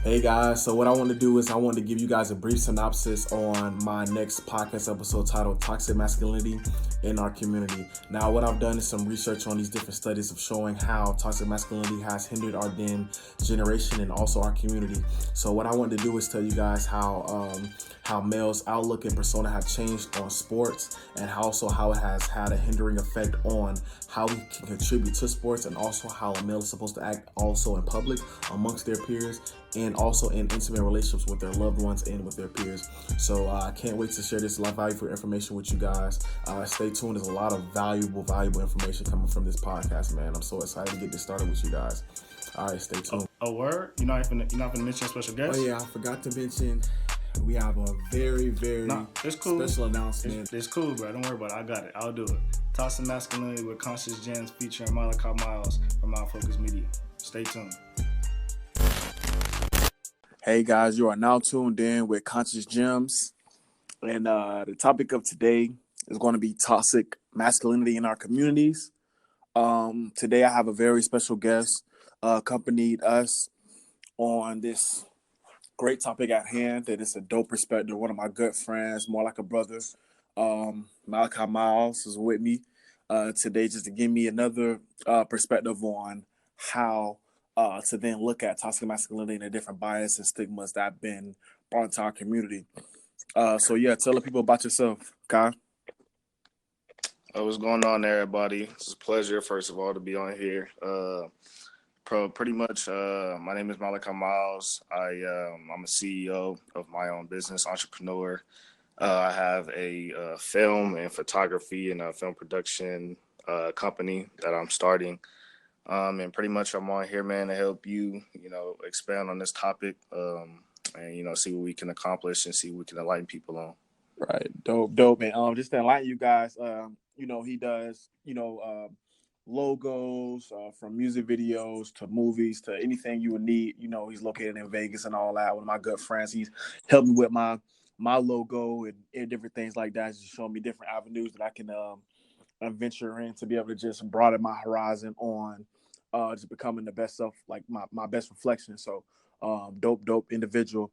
Hey guys, so what I want to do is I want to give you guys a brief synopsis on my next podcast episode titled Toxic Masculinity in Our Community. Now, what I've done is some research on these different studies of showing how toxic masculinity has hindered our then generation and also our community. So what I want to do is tell you guys how males' outlook and persona have changed on sports, and how it has had a hindering effect on how we can contribute to sports, and also how a male is supposed to act also in public amongst their peers, and also in intimate relationships with their loved ones and with their peers. So I can't wait to share this valuable information with you guys. Stay tuned. There's a lot of valuable information coming from this podcast, man. I'm so excited to get this started with you guys. All right, stay tuned. A word? You're not gonna mention a special guest? Oh yeah, I forgot to mention we have a very it's cool. special announcement. It's cool, bro. Don't worry about it. I got it. I'll do it. Toxic Masculinity with Conscious Gems featuring Malachi Miles from Out Focus Media. Stay tuned. Hey guys, you are now tuned in with Conscious Gems, and the topic of today is going to be toxic masculinity in our communities. Today I have a very special guest accompanied us on this great topic at hand. That is a dope perspective. One of my good friends, more like a brother, Malachi Miles, is with me today just to give me another perspective on how to then look at toxic masculinity and the different biases and stigmas that have been brought into our community. So yeah, tell the people about yourself, Kai. What's going on, everybody? It's a pleasure, first of all, to be on here. Pretty much, my name is Malachi Miles. I'm a CEO of my own business, entrepreneur. I have a film and photography and a film production company that I'm starting. And pretty much I'm on here, man, to help you, expand on this topic and, see what we can accomplish and see what we can enlighten people on. Right. Dope, man. Just to enlighten you guys, he does, logos from music videos to movies to anything you would need. He's located in Vegas and all that. One of my good friends, he's helped me with my logo and different things like that. Just showing me different avenues that I can venture in to be able to just broaden my horizon on just becoming the best self, like my best reflection. So dope individual.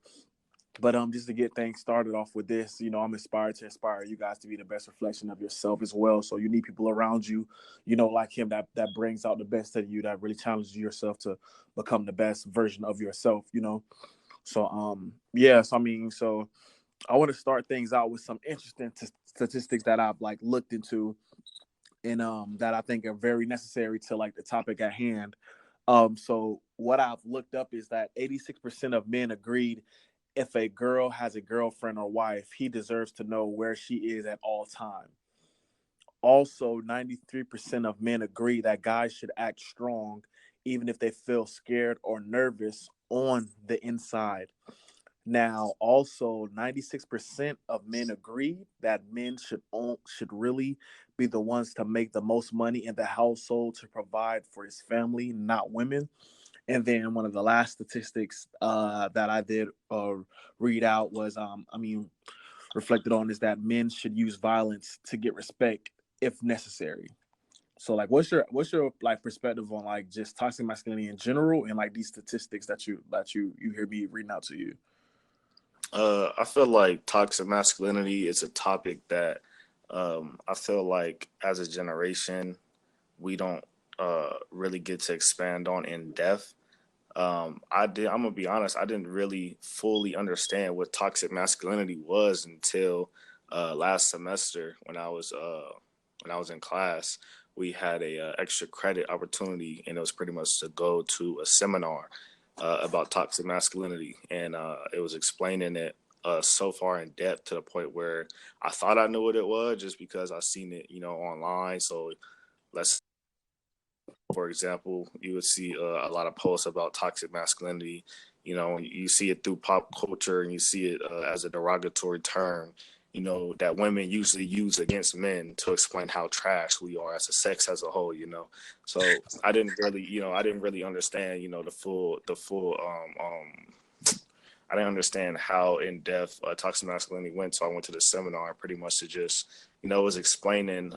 But just to get things started off with this, I'm inspired to inspire you guys to be the best reflection of yourself as well. So you need people around you, like him, that brings out the best in you, that really challenges yourself to become the best version of yourself, So so I want to start things out with some interesting statistics that I've looked into, and that I think are very necessary to the topic at hand. So what I've looked up is that 86% of men agreed if a girl has a girlfriend or wife, he deserves to know where she is at all time. Also, 93% of men agree that guys should act strong even if they feel scared or nervous on the inside. Now, also, 96% of men agree that men should really be the ones to make the most money in the household to provide for his family, not women. And then one of the last statistics that I did read out was, reflected on, is that men should use violence to get respect if necessary. So, what's your perspective on just toxic masculinity in general, and these statistics that you hear me reading out to you? I feel like toxic masculinity is a topic that I feel like as a generation we don't really get to expand on in depth. I'm gonna be honest, I didn't really fully understand what toxic masculinity was until last semester when I was in class. We had a extra credit opportunity, and it was pretty much to go to a seminar about toxic masculinity, and it was explaining it so far in depth to the point where I thought I knew what it was just because I seen it, online. So for example, you would see a lot of posts about toxic masculinity. You see it through pop culture, and you see it as a derogatory term, that women usually use against men to explain how trash we are as a sex as a whole, So I didn't really understand, the full I didn't understand how in depth toxic masculinity went. So I went to the seminar pretty much to just, was explaining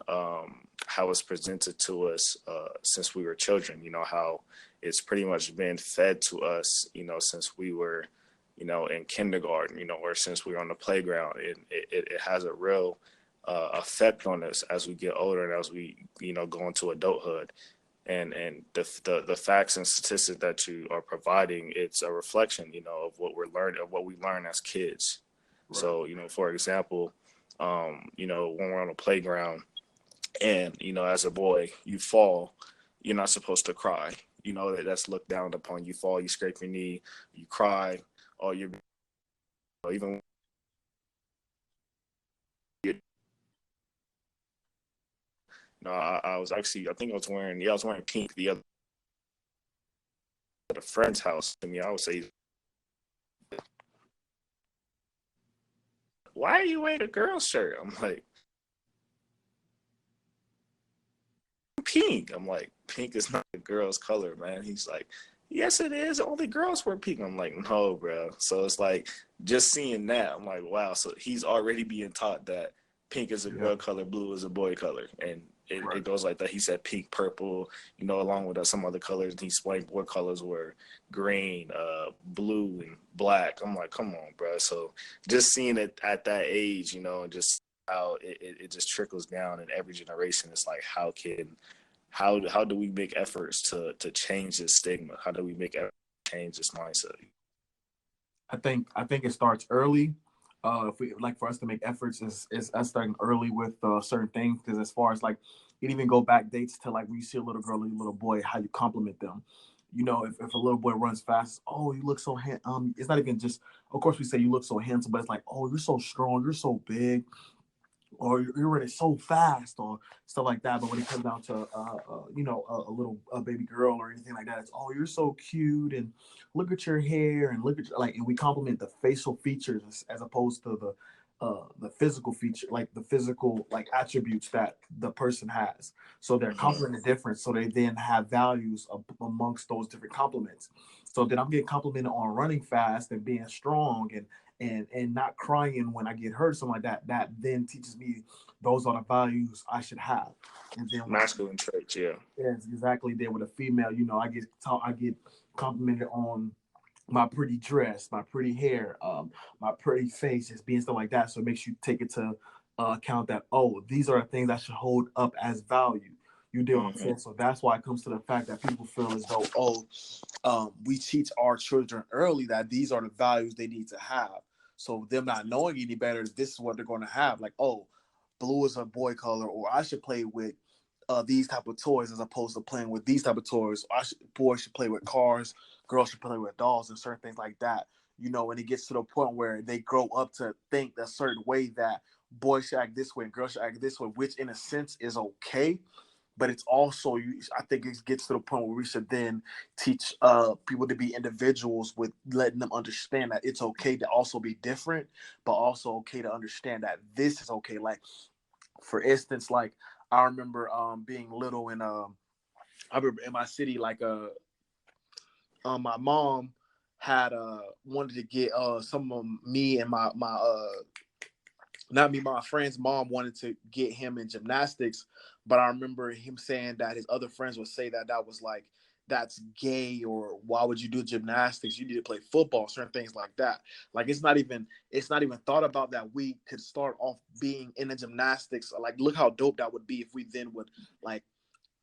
how it's presented to us since we were children, how it's pretty much been fed to us, since we were, in kindergarten, or since we were on the playground. It has a real effect on us as we get older and as we, go into adulthood. And the facts and statistics that you are providing, it's a reflection, of what we're learning, of what we learn as kids. Right. So, for example, when we're on a playground and, as a boy, you fall, you're not supposed to cry. That's looked down upon. You fall, you scrape your knee, you cry, or even I was actually, I think I was wearing pink the other at a friend's house. I would say, why are you wearing a girl's shirt? I'm like, pink. I'm like, pink is not a girl's color, man. He's like, yes, it is. Only girls wear pink. I'm like, no, bro. So it's like, just seeing that, I'm like, wow. So he's already being taught that pink is a girl color, blue is a boy color. And it goes like that. He said pink, purple, along with some other colors. And he explained what colors were green, blue, and black. I'm like, come on, bro. So just seeing it at that age, and just how it just trickles down in every generation. It's like, how do we make efforts to change this stigma? How do we make efforts to change this mindset? I think it starts early. If we like for us to make efforts is us starting early with certain things, because as far as like it even go back dates to like when you see a little girl or a little boy, how you compliment them. If a little boy runs fast, oh, you look so handsome. It's not even just, of course we say you look so handsome, but it's like, oh, you're so strong, you're so big, or you're running so fast, or stuff like that. But when it comes down to a little baby girl or anything like that, it's, oh, you're so cute, and look at your hair, and look at and we compliment the facial features as opposed to the physical feature, like the physical like attributes that the person has. So they're complimenting the difference, so they then have values amongst those different compliments. So then I'm getting complimented on running fast and being strong and not crying when I get hurt, something like that. That then teaches me those are the values I should have. And then masculine traits, yeah. Yes, exactly. Then with a female, I get complimented on my pretty dress, my pretty hair, my pretty face, just being stuff like that. So it makes you take it to account that, oh, these are the things I should hold up as value. You deal with it. So that's why it comes to the fact that people feel as though, we teach our children early that these are the values they need to have. So them not knowing any better, this is what they're going to have. Like, oh, blue is a boy color, or I should play with these type of toys as opposed to playing with these type of toys. Boys should play with cars, girls should play with dolls, and certain things like that. And it gets to the point where they grow up to think a certain way that boys should act this way and girls should act this way, which in a sense is okay. But it's also, I think it gets to the point where we should then teach people to be individuals, with letting them understand that it's okay to also be different, but also okay to understand that this is okay. Like, for instance, like I remember being little, and I remember in my city, like my mom had wanted to get some of me and my not me, my friend's mom wanted to get him in gymnastics, but I remember him saying that his other friends would say that was like, that's gay, or why would you do gymnastics? You need to play football, certain things like that. Like, it's not even thought about that we could start off being in the gymnastics. Like, look how dope that would be if we then would like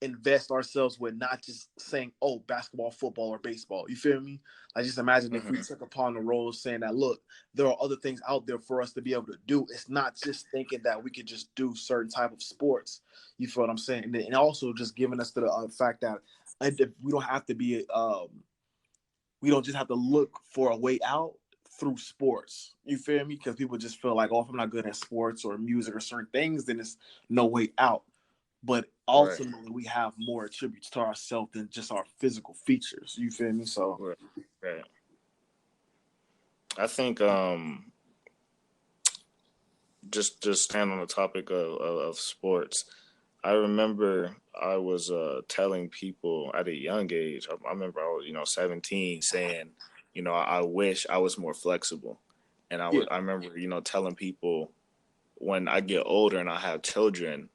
invest ourselves with not just saying, oh, basketball, football, or baseball. You feel me? Like, just imagine if we took upon the role of saying that, look, there are other things out there for us to be able to do. It's not just thinking that we could just do certain type of sports. You feel what I'm saying? And also just giving us the fact that we don't have to be, we don't just have to look for a way out through sports. You feel me? Because people just feel like, oh, if I'm not good at sports or music or certain things, then it's no way out. But ultimately, we have more attributes to ourselves than just our physical features. You feel me? So, right. I think just staying on the topic of sports, I remember I was telling people at a young age. I remember I was 17, saying, I wish I was more flexible, and I remember telling people, when I get older and I have children,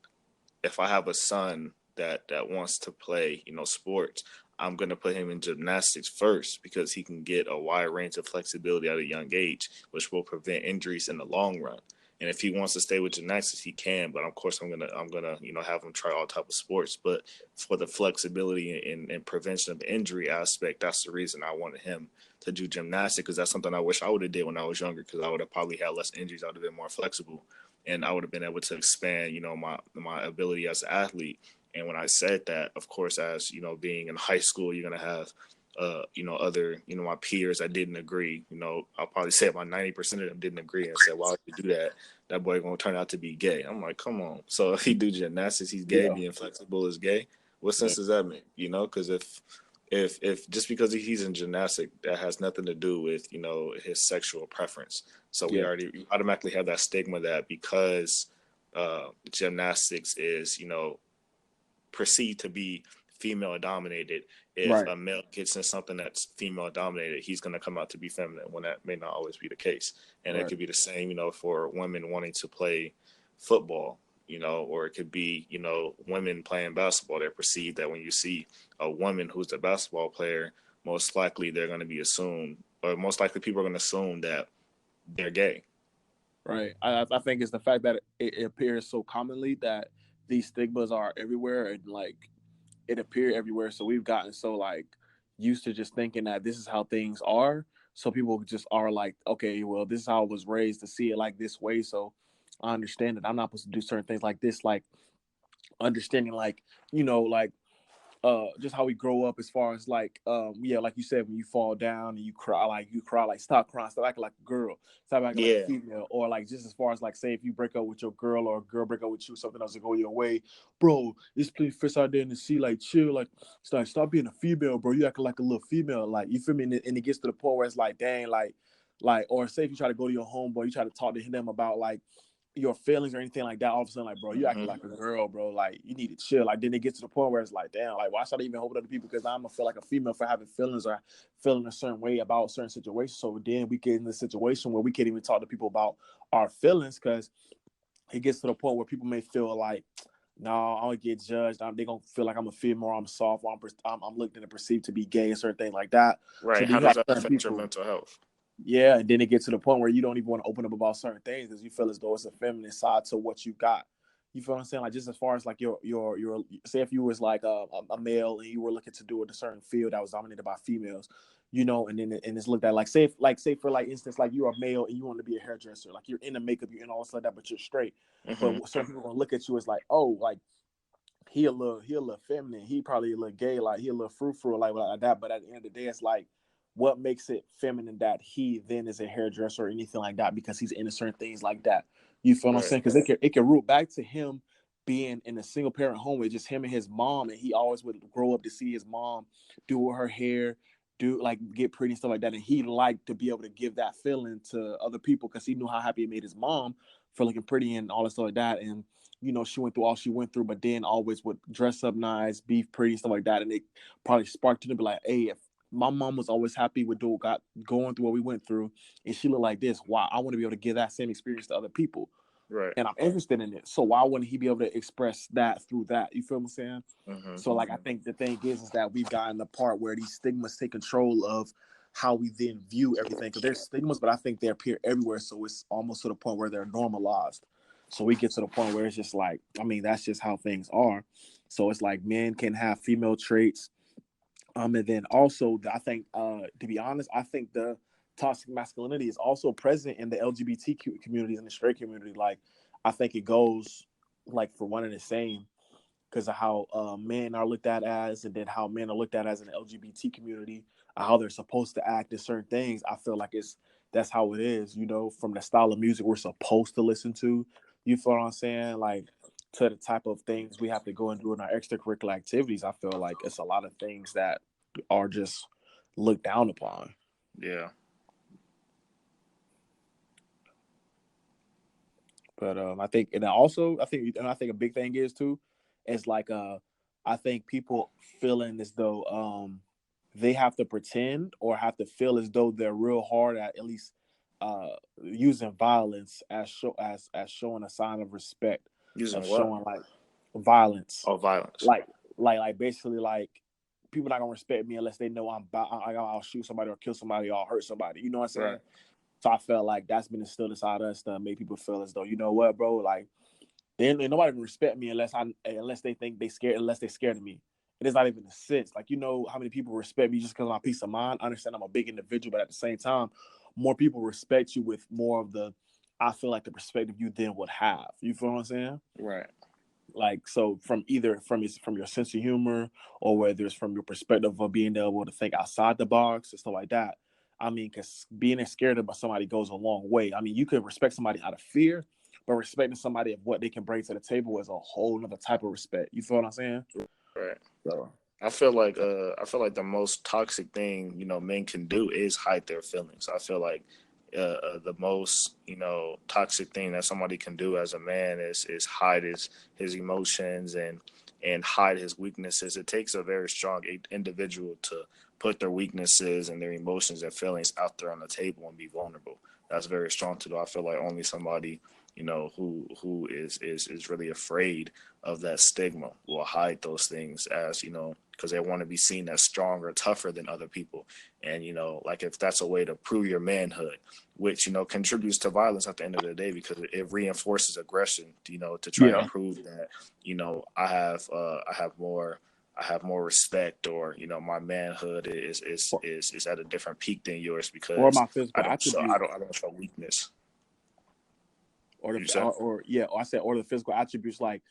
if I have a son that wants to play, sports, I'm going to put him in gymnastics first because he can get a wide range of flexibility at a young age, which will prevent injuries in the long run. And if he wants to stay with gymnastics, he can. But of course, I'm gonna have him try all type of sports. But for the flexibility and prevention of injury aspect, that's the reason I wanted him to do gymnastics, because that's something I wish I would have did when I was younger, because I would have probably had less injuries. I would have been more flexible, and I would have been able to expand, my ability as an athlete. And when I said that, of course, as being in high school, you're gonna have other, my peers that didn't agree. I'll probably say about 90% of them didn't agree and said, why would you do that? That boy gonna turn out to be gay. I'm like, come on. So if he do gymnastics, he's gay, being flexible is gay. What sense does that make? Because if just because he's in gymnastics, that has nothing to do with, his sexual preference. So we automatically have that stigma that because gymnastics is, perceived to be female dominated, if a male gets in something that's female dominated, he's going to come out to be feminine, when that may not always be the case. And it could be the same, for women wanting to play football, or it could be, women playing basketball. They're perceived that when you see a woman who's a basketball player, most likely they're going to be assumed, or most likely people are going to assume that they're gay. Right. I think it's the fact that it appears so commonly that these stigmas are everywhere, and like it appear everywhere. So we've gotten so like used to just thinking that this is how things are. So people just are like, okay, well, this is how I was raised to see it like this way. So I understand that I'm not supposed to do certain things like this, like understanding, like, like just how we grow up, as far as like like you said, when you fall down and you cry, like stop crying, stop acting like a girl, stop acting like a female. Or like just as far as like, say if you break up with your girl, or a girl break up with you, something else to go your way, bro, this please fish out there in the sea, like chill, like stop being a female, bro, you acting like a little female, like, you feel me? And it gets to the point where it's like, dang, like or say if you try to go to your homeboy, you try to talk to them about like your feelings or anything like that, all of a sudden, like, bro, you acting like a girl, bro, like you need to chill. Like then it gets to the point where it's like, damn, like why should I even hold other people, because I'm gonna feel like a female for having feelings or feeling a certain way about certain situations. So then we get in the situation where we can't even talk to people about our feelings, because it gets to the point where people may feel like, no, I'm gonna get judged. They gonna feel like I'm a female, or I'm soft, or I'm looked at and perceived to be gay, and certain things like that. Right. So how does that affect your mental health? Yeah, and then it gets to the point where you don't even want to open up about certain things, because you feel as though it's a feminine side to what you got. You feel what I'm saying? Like just as far as like your say if you was like a male and you were looking to do a certain field that was dominated by females, and then it's looked at like say for like instance, like you're a male and you want to be a hairdresser, like you're into makeup, you're in all this like that, but you're straight. But certain people are gonna look at you as like, oh, like he a little feminine, he probably a little gay, like he a little frou-frou, like that. But at the end of the day, it's like, what makes it feminine that he then is a hairdresser or anything like that, because he's into certain things like that. You feel what I'm saying? Because it can root back to him being in a single parent home with just him and his mom, and he always would grow up to see his mom do her hair, do like get pretty and stuff like that, and he liked to be able to give that feeling to other people, because he knew how happy it made his mom for looking pretty and all that stuff like that. And she went through all she went through, but then always would dress up nice, be pretty, stuff like that. And it probably sparked him to be like, hey, if my mom was always happy with going through what we went through, and she looked like this, wow, I want to be able to give that same experience to other people. Right. And I'm interested in it. So why wouldn't he be able to express that through that? You feel what I'm saying? So like, I think the thing is that we've gotten the part where these stigmas take control of how we then view everything. Because there's stigmas, but I think they appear everywhere. So it's almost to the point where they're normalized. So we get to the point where it's just like, I mean, that's just how things are. So it's like men can have female traits. And then also, I think, to be honest, I think the toxic masculinity is also present in the LGBTQ communities and the straight community. Like, I think it goes like for one and the same, because of how men are looked at as, and then how men are looked at as in the LGBT community, how they're supposed to act in certain things. I feel like that's how it is, from the style of music we're supposed to listen to. You feel what I'm saying? Like, to the type of things we have to go and do in our extracurricular activities. I feel like it's a lot of things that are just looked down upon. Yeah. But I think a big thing is too, is like I think people feeling as though they have to pretend or have to feel as though they're real hard at least using violence as showing a sign of respect. Using of what? showing like violence. Oh, violence. Like basically like people not gonna respect me unless they know I'll shoot somebody or kill somebody or hurt somebody. You know what I'm saying? Right. So I felt like that's been instilled inside us to make people feel as though, you know what, bro, like then nobody can respect me unless they think unless they're scared of me. It is not even a sense. Like, you know how many people respect me just because of my peace of mind. I understand I'm a big individual, but at the same time, more people respect you with more of the, I feel like the perspective you then would have. You feel what I'm saying? Right. Like, so from your sense of humor, or whether it's from your perspective of being able to think outside the box and stuff like that. I mean, because being scared about somebody goes a long way. I mean, you could respect somebody out of fear, but respecting somebody of what they can bring to the table is a whole other type of respect. You feel what I'm saying? Right. So I feel like the most toxic thing, you know, men can do is hide their feelings. I feel like the most, you know, toxic thing that somebody can do as a man is hide his emotions and hide his weaknesses. It takes a very strong individual to put their weaknesses and their emotions and feelings out there on the table and be vulnerable. That's very strong to do. I feel like only somebody, you know, who is really afraid of that stigma will hide those things, as, you know, because they want to be seen as stronger, tougher than other people. And, you know, like if that's a way to prove your manhood, which, you know, contributes to violence at the end of the day, because it reinforces aggression, you know, to try to prove that, you know, I have more respect, or, you know, my manhood is at a different peak than yours or because my physical attributes. I don't show weakness. Or I said, or the physical attributes, like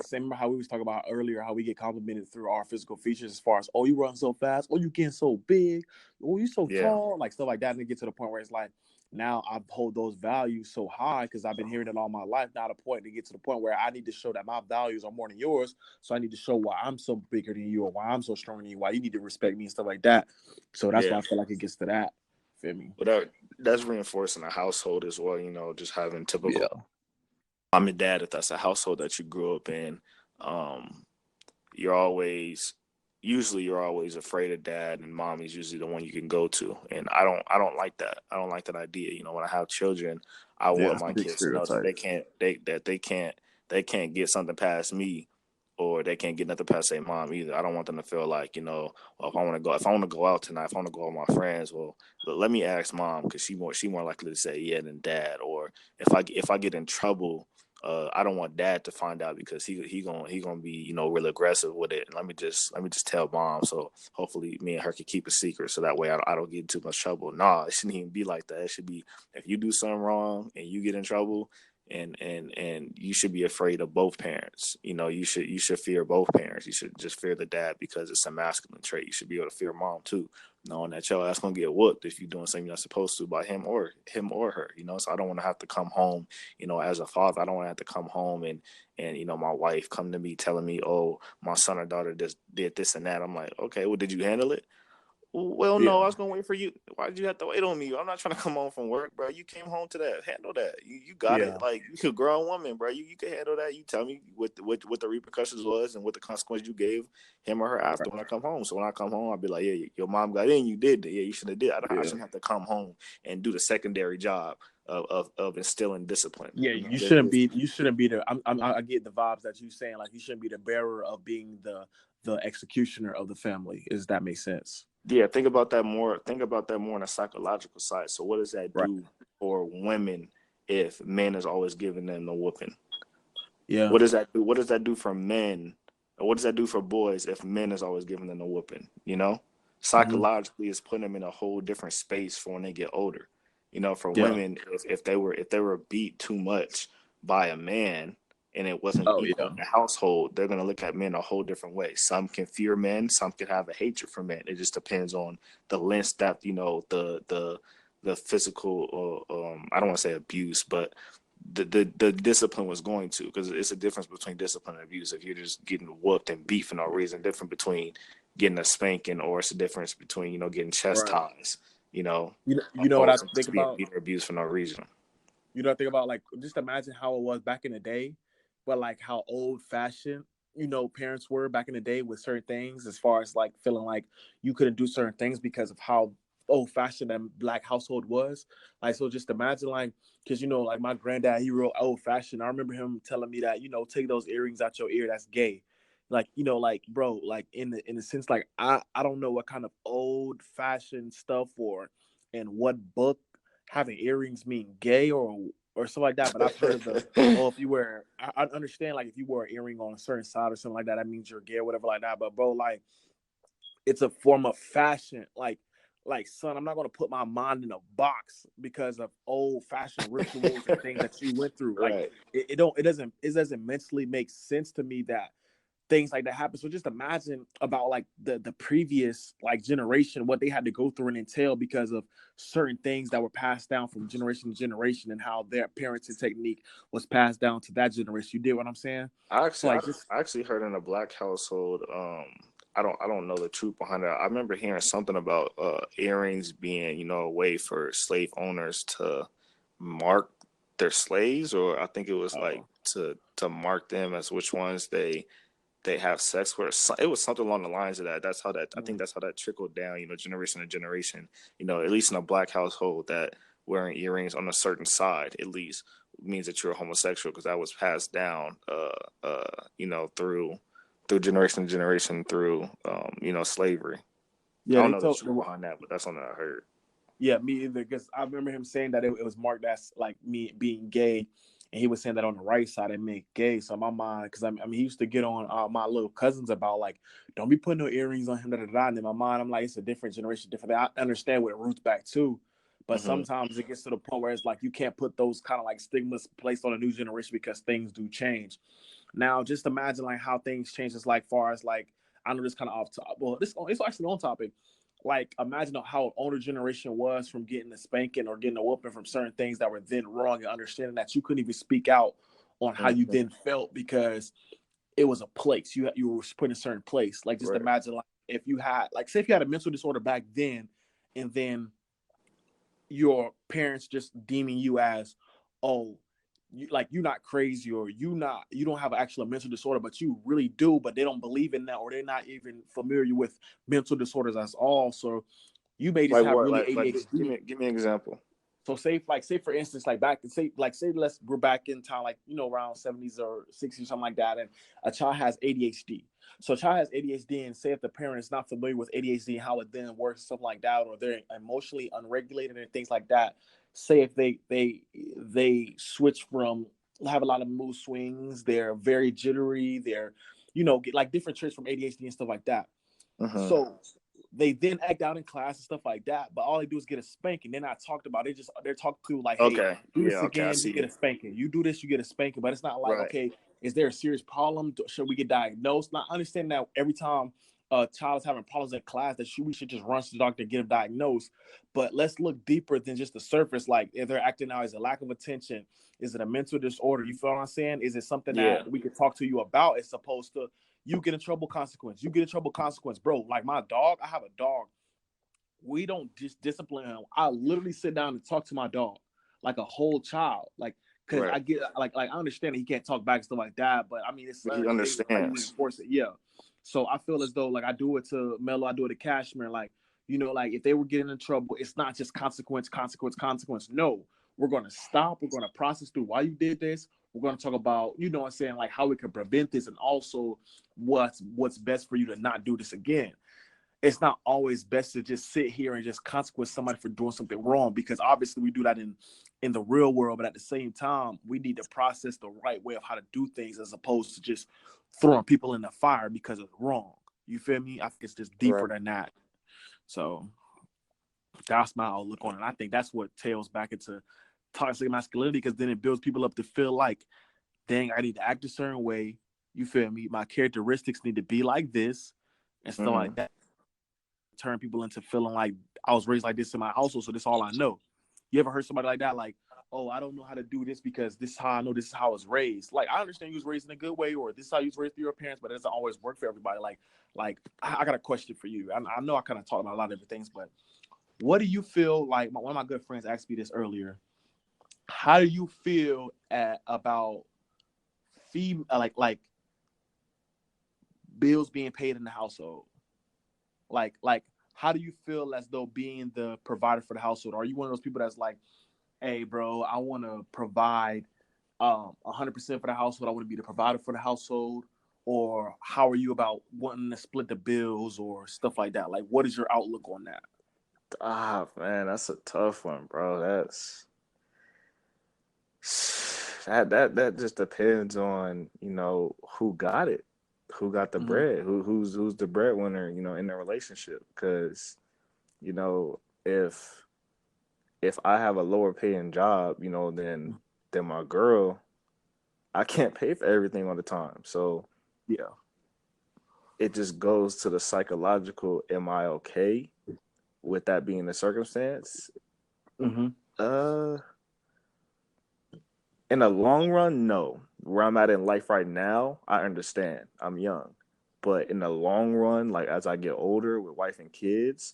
say, remember how we was talking about earlier, how we get complimented through our physical features, as far as, oh, you run so fast, oh, you getting so big, oh, you so tall, like stuff like that. And it get to the point where it's like, now I hold those values so high because I've been hearing it all my life. Now the point to get to the point where I need to show that my values are more than yours, so I need to show why I'm so bigger than you, or why I'm so stronger than you, why you need to respect me and stuff like that. So that's why I feel like it gets to that. Feel me? But that's reinforcing a household as well, you know, just having typical mom and dad. If that's a household that you grew up in, you're always afraid of dad, and mom is usually the one you can go to. And I don't like that. I don't like that idea. You know, when I have children, I want my kids to know that they can't get something past me, or they can't get nothing past their mom either. I don't want them to feel like, you know, well, if I want to go out tonight, if I want to go out with my friends, well, let me ask mom, because she more likely to say yeah than dad. Or if I get in trouble, I don't want dad to find out, because he gonna be, you know, real aggressive with it. And let me just tell mom, so hopefully me and her can keep a secret, so that way I don't get in too much trouble. Nah, it shouldn't even be like that. It should be, if you do something wrong and you get in trouble, and you should be afraid of both parents. You know, you should fear both parents. You should just fear the dad, because it's a masculine trait. You should be able to fear mom too, knowing that your ass gonna get whooped if you're doing something you're not supposed to by him or her. You know, so I don't want to have to come home, you know, as a father. I don't want to have to come home and you know, my wife come to me telling me, oh, my son or daughter just did this and that. I'm like, okay, well, did you handle it? Well, no, I was gonna wait for you. Why did you have to wait on me? I'm not trying to come home from work, bro. You came home to that. Handle that. You got it. Like, you a grown woman, bro. You can handle that. You tell me what the repercussions was and what the consequence you gave him or her after when I come home. So when I come home, I'll be like, yeah, your mom got in. You did it. Yeah, you should have did. I shouldn't have to come home and do the secondary job of instilling discipline. Yeah, you shouldn't be the. I get the vibes that you saying, like, you shouldn't be the bearer of being the executioner of the family. Does that make sense? Yeah, think about that more. Think about that more on a psychological side. So what does that do for women if men is always giving them the whooping? Yeah. What does that do? What does that do for men? Or what does that do for boys if men is always giving them the whooping? You know, psychologically, it's putting them in a whole different space for when they get older. You know, for women, if they were beat too much by a man, and it wasn't equal in the household, they're going to look at men a whole different way. Some can fear men, some can have a hatred for men. It just depends on the length that, you know, the physical, I don't want to say abuse, but the discipline was going to, because it's a difference between discipline and abuse. If you're just getting whooped and beat for no reason, different between getting a spanking, or it's a difference between, you know, getting chastised, you know what I think about? Being beat or abused for no reason. You know, think about, like, just imagine how it was back in the day, but like how old fashioned, you know, parents were back in the day with certain things, as far as like feeling like you couldn't do certain things because of how old fashioned that black household was. Like, so just imagine, like, because, you know, like my granddad, he real old fashioned. I remember him telling me that, you know, take those earrings out your ear, that's gay. like, you know, like, bro, like in the sense, like, I don't know what kind of old fashioned stuff or in what book having earrings mean gay or something like that. But I've heard of the, oh, if you wear, I understand, like, if you wear an earring on a certain side or something like that, that means you're gay or whatever like that. But bro, like, it's a form of fashion. Like, son, I'm not gonna put my mind in a box because of old fashioned rituals and things that you went through. Like, Right. it doesn't mentally make sense to me that things like that happen. So just imagine about like the previous like generation, what they had to go through and entail because of certain things that were passed down from generation to generation, and how their parenting technique was passed down to that generation. You did what I'm saying? I So actually, I, like just I actually heard in a black household. I don't know the truth behind that. I remember hearing something about earrings being, a way for slave owners to mark their slaves, or I think it was like oh to mark them as which ones they have sex with. It was something along the lines of that. I think that's how that trickled down, generation to generation. At least in a black household, that wearing earrings on a certain side at least means that you're a homosexual, because that was passed down, through generation to generation through, slavery. I yeah, don't they know the told truth behind that, but that's something I heard. yeah, me either, because I remember him saying that it was marked as like me being gay, and he was saying that on the right side it meant gay. So my mind, because I mean, he used to get on my little cousins about like, don't be putting no earrings on him, da da da. And in my mind, I'm like, it's a different generation, different. I understand where it roots back to, but Hmm. sometimes it gets to the point where it's like you can't put those kind of like stigmas placed on a new generation because things do change. Now, just imagine like how things change. It's like far as like, I know this kind of off top. Well, this it's actually on topic. Like, imagine how an older generation was from getting a spanking or getting a whooping from certain things that were then wrong, and understanding that you couldn't even speak out on how you Hmm. then felt because it was a place you were put in a certain place. Like, just Right. imagine like if you had like, say if you had a mental disorder back then, and then your parents just deeming you as, oh, you're not crazy, or you don't have an actual mental disorder, but you really do, but they don't believe in that, or they're not even familiar with mental disorders as all. So you may just Like have what? really Like give ADHD. me an example. So say for instance, like back say let's we're back in time, like, around 70s or 60s, something like that, and a child has ADHD. So a child has ADHD, and say if the parent is not familiar with ADHD and how it then works, something like that, or they're emotionally unregulated and things like that. Say if they switch from, have a lot of mood swings, they're very jittery, they're, get like different traits from ADHD and stuff like that. Hmm. So they then act out in class and stuff like that, but all they do is get a spanking. They're not talked about. They're talked to like, hey, Okay. do Yeah. this Okay. I again, you get see. a spanking. You do this, you get a spanking. But it's not like, Right. okay, is there a serious problem? Should we get diagnosed? Not understanding that every time a child is having problems in class, that we should just run to the doctor and get them diagnosed. But let's look deeper than just the surface. Like, if they're acting out, is it lack of attention? Is it a mental disorder? You feel what I'm saying? Is it something Yeah. that we could talk to you about as opposed to you get in trouble consequence? You get in trouble consequence, bro. Like my dog, I have a dog, we don't just discipline him. I literally sit down and talk to my dog like a whole child. Like, because Right. I get like I understand that he can't talk back and stuff like that, but I mean it's But he certain things how you understands. reinforce it. Yeah. So I feel as though like I do it to Mello, I do it to Cashmere. Like, like if they were getting in trouble, it's not just consequence, consequence, consequence. No, we're gonna stop. We're gonna process through why you did this. We're gonna talk about, what I'm saying, like how we can prevent this, and also what's best for you to not do this again. It's not always best to just sit here and just consequence somebody for doing something wrong, because obviously we do that in the real world, but at the same time we need to process the right way of how to do things, as opposed to just throwing people in the fire because it's wrong. You feel me? I think it's just deeper Right. than that. So that's my outlook on it. I think that's what tails back into toxic masculinity, because then it builds people up to feel like, dang, I need to act a certain way. You feel me? My characteristics need to be like this and stuff Hmm. like that. Turn people into feeling like, I was raised like this in my household, so this is all I know. You ever heard somebody like that, like, oh, I don't know how to do this because this is how I know, this is how I was raised. Like, I understand you was raised in a good way, or this is how you was raised through your parents, but it doesn't always work for everybody. Like I got a question for you. I know I kind of talked about a lot of different things, but what do you feel like? One of my good friends asked me this earlier. How do you feel about like bills being paid in the household? Like how do you feel as though being the provider for the household? Are you one of those people that's like, hey bro, I want to provide 100% for the household, I want to be the provider for the household? or how are you about wanting to split the bills or stuff like that? Like, what is your outlook on that? Ah, man, that's a tough one, bro. That just depends on, who got it, who got the Mm-hmm. bread, who's the breadwinner, in the relationship. Because, you know, if I have a lower paying job, than my girl, I can't pay for everything all the time. So Yeah. it just goes to the psychological, am I okay with that being the circumstance? Mm-hmm. Uh in the long run, no. Where I'm at in life right now, I understand. I'm young. But in the long run, like as I get older with wife and kids,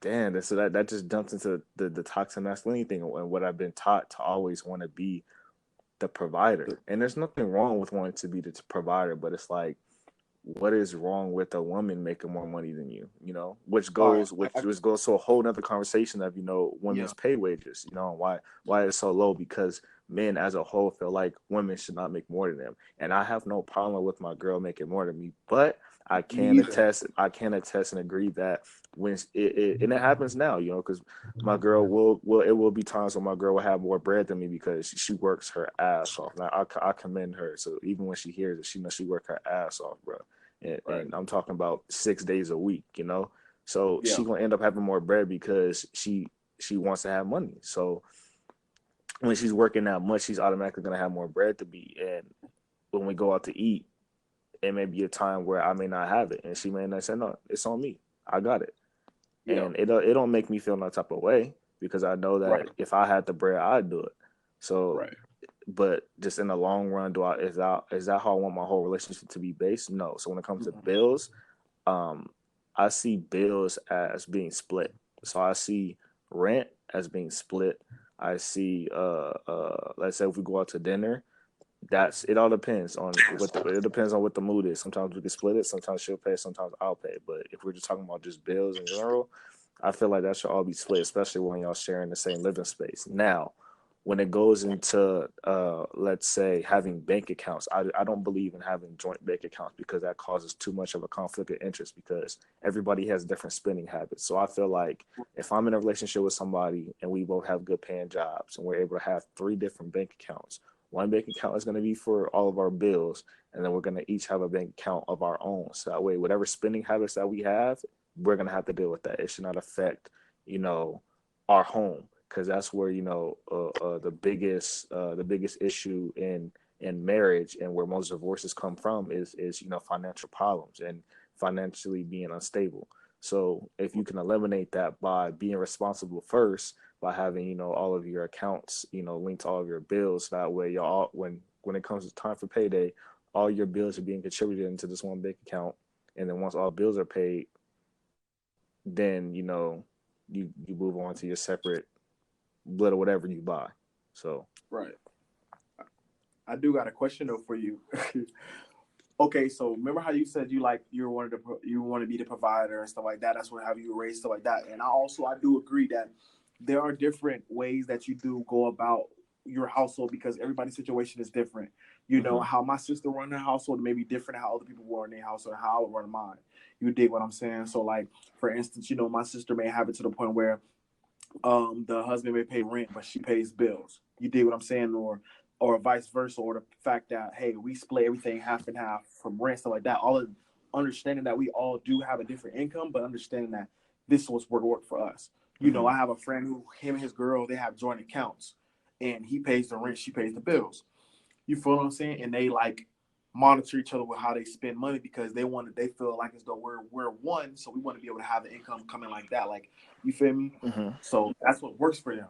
damn, so that just dumps into the toxic masculinity thing and what I've been taught to always want to be the provider. And there's nothing wrong with wanting to be the provider, but it's like, what is wrong with a woman making more money than you? Which All right. goes which goes to a whole nother conversation of Yeah. women's pay wages. And why it's so low, because men as a whole feel like women should not make more than them. And I have no problem with my girl making more than me, but I Me can either. attest and agree that when and it happens now, because my girl will be times when my girl will have more bread than me because she works her ass off. Now I commend her. So even when she hears it, she knows she worked her ass off, bro. Right. And I'm talking about 6 days a week. So Yeah. she gonna end up having more bread because she wants to have money. So when she's working that much, she's automatically gonna have more bread to be. And when we go out to eat, it may be a time where I may not have it, and she may not say, "No, it's on me. I got it." Yeah. And it don't make me feel no type of way because I know Right. that if I had the bread, I'd do it. So, Right. but just in the long run, is that how I want my whole relationship to be based? No. So when it comes to Mm-hmm. bills, um, I see bills as being split. So I see rent as being split. I see let's say if we go out to dinner, that's it. All depends on it depends on what the mood is. Sometimes we can split it. Sometimes she'll pay. Sometimes I'll pay. But if we're just talking about just bills in general, I feel like that should all be split, especially when y'all sharing the same living space. Now, when it goes into let's say having bank accounts, I don't believe in having joint bank accounts because that causes too much of a conflict of interest because everybody has different spending habits. So I feel like if I'm in a relationship with somebody and we both have good paying jobs and we're able to have 3 different bank accounts, one bank account is going to be for all of our bills, and then we're going to each have a bank account of our own. So that way, whatever spending habits that we have, we're going to have to deal with that. It should not affect, you know, our home, because that's where the biggest issue in marriage and where most divorces come from is financial problems and financially being unstable. So if you can eliminate that by being responsible first, by having all of your accounts linked to all of your bills, that way y'all, when it comes to time for payday, all your bills are being contributed into this one bank account, and then once all bills are paid, then you move on to your separate little whatever you buy. So Right. I do got a question though for you. Okay, so remember how you said you want to be the provider and stuff like that. That's what how you raised stuff like that. And I do agree that there are different ways that you do go about your household because everybody's situation is different. You know mhm, how my sister run her household may be different how other people run their household and how I would run mine. You dig what I'm saying? So like for instance, my sister may have it to the point where the husband may pay rent but she pays bills. You dig what I'm saying? Or vice versa, or the fact that hey, we split everything half and half from rent, stuff like that. All of understanding that we all do have a different income, but understanding that this was work for us. mhm, I have a friend who him and his girl, they have joint accounts and he pays the rent, she pays the bills. You feel what I'm saying? And they like monitor each other with how they spend money because they feel like as though we're one, so we want to be able to have the income coming like that. Like you feel me? mhm. So that's what works for them.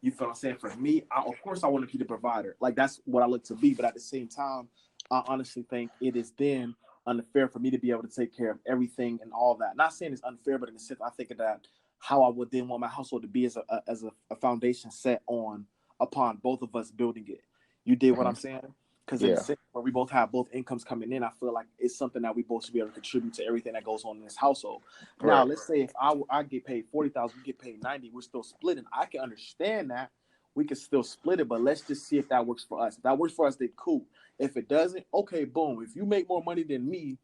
You feel what I'm saying? For me, of course, I want to be the provider. Like that's what I look to be. But at the same time, I honestly think it is then unfair for me to be able to take care of everything and all that. Not saying it's unfair, but in the sense I think of that how I would then want my household to be as a foundation set on upon both of us building it. You did what I'm Mhm. saying? Because in the Yeah, sense where we both have both incomes coming in, I feel like it's something that we both should be able to contribute to everything that goes on in this household. Now, right. let's say if I get paid 40,000, you get paid 90, we're still splitting. I can understand that we can still split it, but let's just see if that works for us. If that works for us, then cool. If it doesn't, okay, boom. If you make more money than me,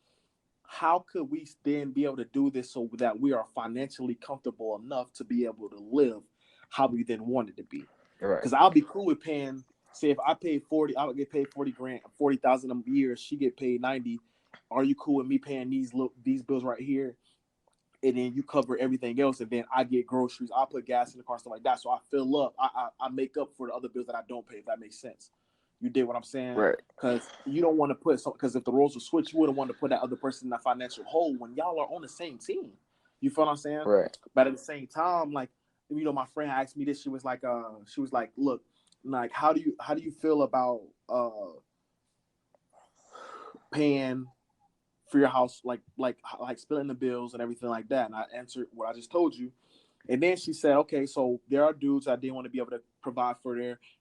how could we then be able to do this so that we are financially comfortable enough to be able to live how we then want it to be? Right. Because I'll be cool with paying, say if I paid 40, I would get paid 40 grand, 40,000 a year, she get paid 90. Are you cool with me paying these bills right here? And then you cover everything else, and then I get groceries, I put gas in the car, stuff like that. So I fill up, I make up for the other bills that I don't pay, if that makes sense. You did what I'm saying? Right. Because you don't want to put because if the roles were switched, you wouldn't want to put that other person in a financial hole when y'all are on the same team. You feel what I'm saying? Right. But at the same time, like, you know, my friend asked me this. She was like, look, like, how do you feel about paying for your house, like splitting the bills and everything like that? And I answered what I just told you. And then she said, okay, so there are dudes that didn't want to be able to provide for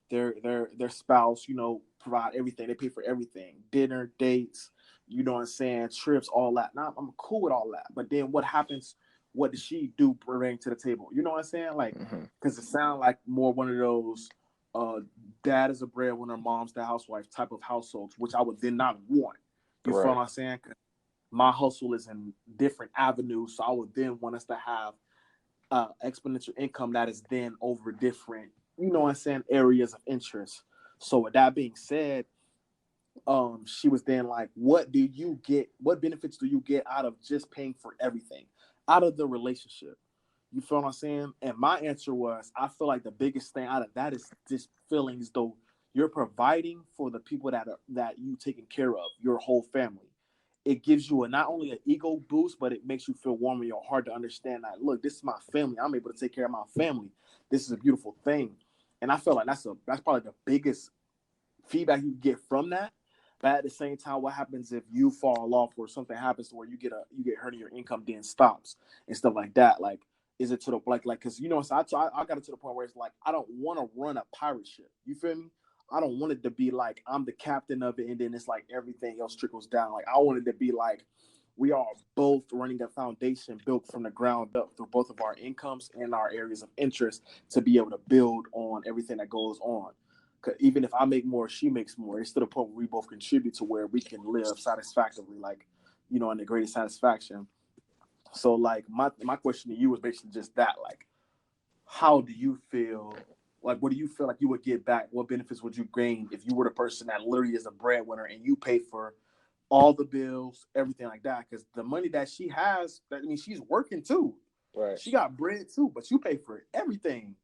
their spouse, you know, provide everything. They pay for everything, dinner, dates, you know what I'm saying, trips, all that. Now I'm cool with all that. But then what happens? What does she do bring to the table? You know what I'm saying? Like, because it sounds like more one of those dad is a breadwinner, mom's the housewife type of households, which I would then not want. You feel what I'm saying? 'Cause my hustle is in different avenues, so I would then want us to have exponential income that is then over different, you know what I'm saying, areas of interest. So with that being said, she was then like, what benefits do you get out of just paying for everything out of the relationship? You feel what I'm saying? And my answer was, I feel like the biggest thing out of that is just feeling as though you're providing for the people that you taking care of, your whole family. It gives you not only an ego boost, but it makes you feel warm in your heart to understand that, look, this is my family. I'm able to take care of my family. This is a beautiful thing. And I feel like that's probably the biggest feedback you get from that. But at the same time, what happens if you fall off or something happens to where you get hurt and your income then stops and stuff like that? Like, is it to the like because you know, so I got it to the point where it's like I don't want to run a pirate ship. You feel me? I don't want it to be like I'm the captain of it and then it's like everything else trickles down. Like I want it to be like we are both running a foundation built from the ground up through both of our incomes and our areas of interest to be able to build on everything that goes on. Cause even if I make more, she makes more. It's to the point where we both contribute to where we can live satisfactorily, like, you know, in the greatest satisfaction. So like my question to you was basically just that, like, how do you feel? Like, what do you feel like you would get back? What benefits would you gain if you were the person that literally is a breadwinner and you pay for all the bills, everything like that? Because the money that she has, that means she's working too. Right. She got bread too, but you pay for everything.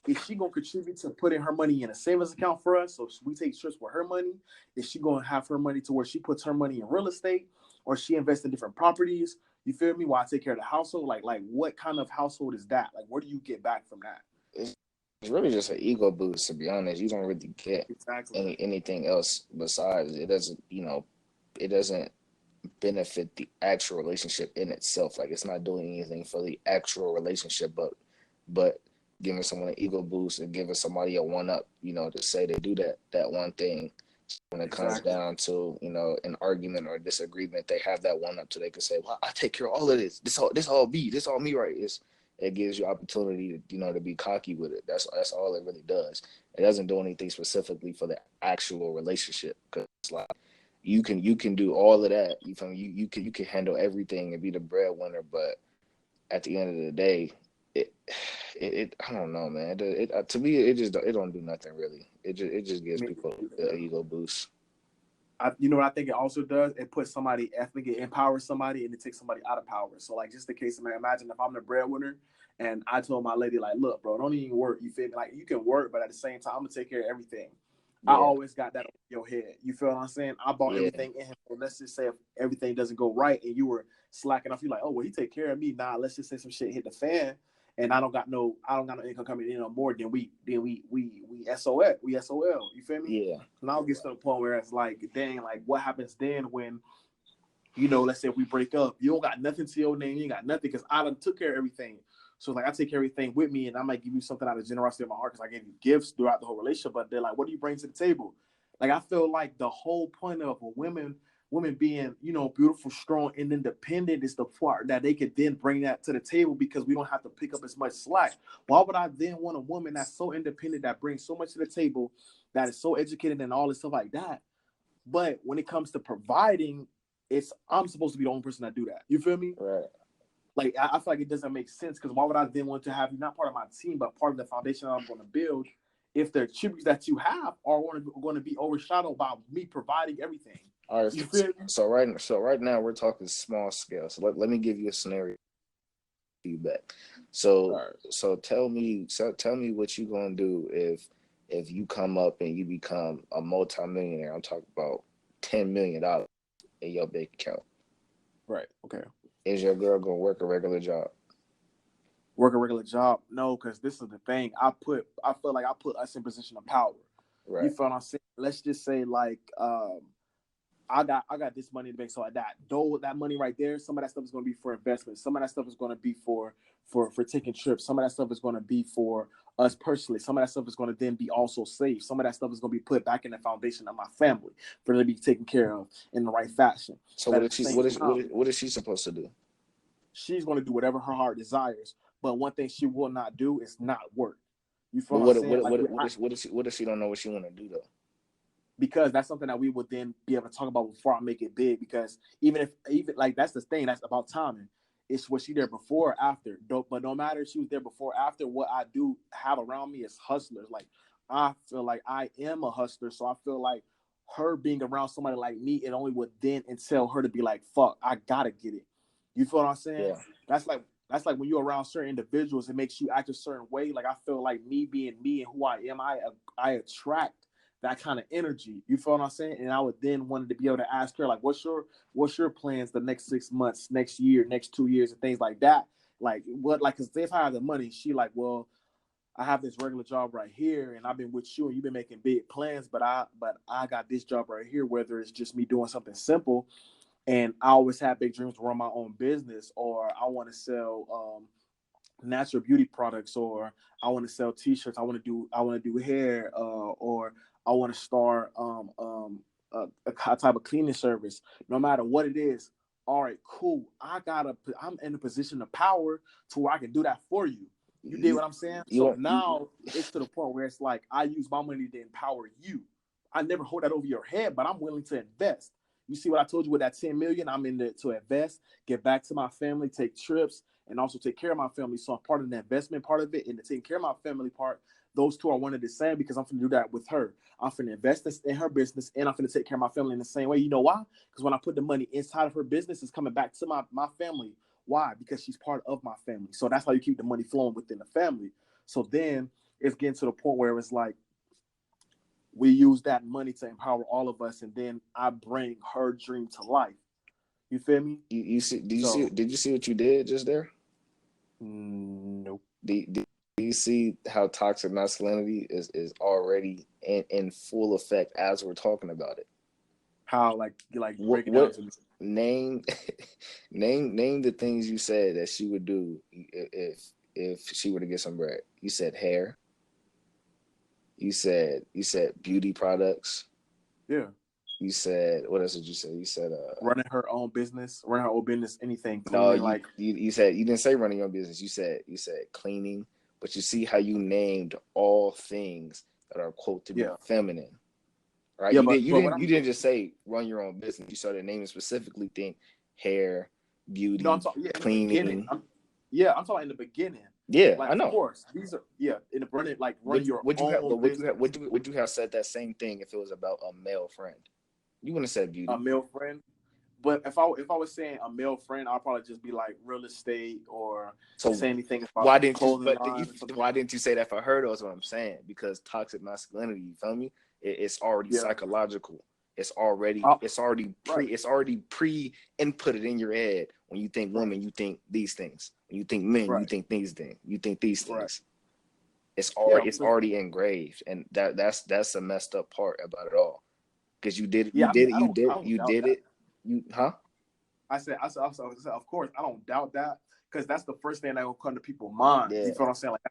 Is she gonna contribute to putting her money in a savings account for us? So we take trips with her money. Is she gonna have her money to where she puts her money in real estate, or she invests in different properties? You feel me? While I take care of the household, like what kind of household is that? Like, what do you get back from that? It's really just an ego boost, to be honest. You don't really get anything else besides it. It doesn't benefit the actual relationship in itself. Like, it's not doing anything for the actual relationship, but giving someone an ego boost and giving somebody a one up, you know, to say they do that one thing. When it comes down to, you know, an argument or a disagreement, they have that one up so they can say, well, I take care of all of this. This all me, right? It gives you opportunity to, you know, to be cocky with it. That's all it really does. It doesn't do anything specifically for the actual relationship, because it's like you can do all of that. You feel me? You can handle everything and be the breadwinner, but at the end of the day, it I don't know, man. To me, it don't do nothing really. It just gives people an ego boost. You know what I think it also does? It puts somebody, I think it empowers somebody and it takes somebody out of power. So like, just the case, man, imagine if I'm the breadwinner and I told my lady, like, look, bro, don't even work. You feel me? Like, you can work, but at the same time, I'm gonna take care of everything. Yeah. I always got that on your head. You feel what I'm saying? I bought everything in him. Well, let's just say if everything doesn't go right and you were slacking off, you're like, oh, well, he take care of me. Nah, let's just say some shit hit the fan and I don't got no income coming in no more. Then we SOL. You feel me? Yeah. And I'll get to the point where it's like, dang, like what happens then when, you know, let's say if we break up, you don't got nothing to your name, you ain't got nothing because I done took care of everything. So like I take care of everything with me and I might give you something out of generosity of my heart because I gave you gifts throughout the whole relationship. But they're like, what do you bring to the table? Like I feel like the whole point of a woman women being, you know, beautiful, strong, and independent is the part that they could then bring that to the table because we don't have to pick up as much slack. Why would I then want a woman that's so independent, that brings so much to the table, that is so educated and all this stuff like that? But when it comes to providing, I'm supposed to be the only person that do that. You feel me? Right. Like, I feel like it doesn't make sense, because why would I then want to have you not part of my team, but part of the foundation that I'm going to build, if the attributes that you have are going to be overshadowed by me providing everything? All right. You feel me? So right now we're talking small scale. So let me give you a scenario feedback. So tell me what you gonna do if you come up and you become a multimillionaire. I'm talking about $10 million in your bank account. Right. Okay. Is your girl gonna work a regular job? Work a regular job? No, because this is the thing. I feel like I put us in position of power. Right. You feel what I'm saying? Let's just say, like, I got this money in the bank, so that money right there, some of that stuff is going to be for investment. Some of that stuff is going to be for taking trips. Some of that stuff is going to be for us personally. Some of that stuff is going to then be also saved. Some of that stuff is going to be put back in the foundation of my family for them to be taken care of in the right fashion. So what is she supposed to do? She's going to do whatever her heart desires. But one thing she will not do is not work. You feel what I'm saying? What if she don't know what she want to do though? Because that's something that we would then be able to talk about before I make it big. Because even like, that's the thing, that's about timing. It's was she there before or after? But no matter if she was there before or after, what I do have around me is hustlers. Like, I feel like I am a hustler, so I feel like her being around somebody like me, it only would then entail her to be like, fuck, I gotta get it. You feel what I'm saying? Yeah. That's like when you're around certain individuals, it makes you act a certain way. Like, I feel like me being me and who I am, I attract that kind of energy. You feel what I'm saying? And I would then wanted to be able to ask her, like, what's your plans the next 6 months, next year, next 2 years, and things like that. Like, what, like, because if I have the money, she like, well, I have this regular job right here, and I've been with you, and you've been making big plans, but I got this job right here, whether it's just me doing something simple. And I always have big dreams to run my own business, or I want to sell natural beauty products, or I want to sell T-shirts. I want to do hair, or I want to start a type of cleaning service. No matter what it is, all right, cool. I'm in a position of power to where I can do that for you. You dig what I'm saying? So now it's to the point where it's like I use my money to empower you. I never hold that over your head, but I'm willing to invest. You see what I told you with that 10 million? I'm in there to invest, get back to my family, take trips, and also take care of my family. So I'm part of the investment part of it, and the taking care of my family part. Those two are one and the same, because I'm going to do that with her. I'm going to invest in her business, and I'm going to take care of my family in the same way. You know why? Because when I put the money inside of her business, it's coming back to my family. Why? Because she's part of my family. So that's how you keep the money flowing within the family. So then it's getting to the point where it's like, we use that money to empower all of us, and then I bring her dream to life. You feel me? Did you see what you did just there? Nope. Do you see how toxic masculinity is already in full effect as we're talking about it? How like break it down to me. Name the things you said that she would do if she were to get some bread. You said hair. You said beauty products. Yeah. You said, what else did you say? You said running her own business, anything. No, you said, you didn't say running your own business. You said cleaning, but you see how you named all things that are quote to be feminine. Right? Yeah, you didn't just say run your own business. You started naming specifically things: hair, beauty, cleaning. I'm talking in the beginning. Yeah, like, I know. Of course, these are in the running Would you have said that same thing if it was about a male friend? You wouldn't have said beauty. A male friend, but if I was saying a male friend, I'd probably just be like real estate, or say anything about why didn't you say that for her? That's what I'm saying, because toxic masculinity, you feel me? It's already psychological. It's already pre inputted in your head. When you think women, you think these things. When you think men, you think these things. You think these things. Right. It's already engraved, and that's a messed up part about it all. Because you did it. I said, of course, I don't doubt that, because that's the first thing that will come to people's mind. Yeah. You feel what I'm saying? Like,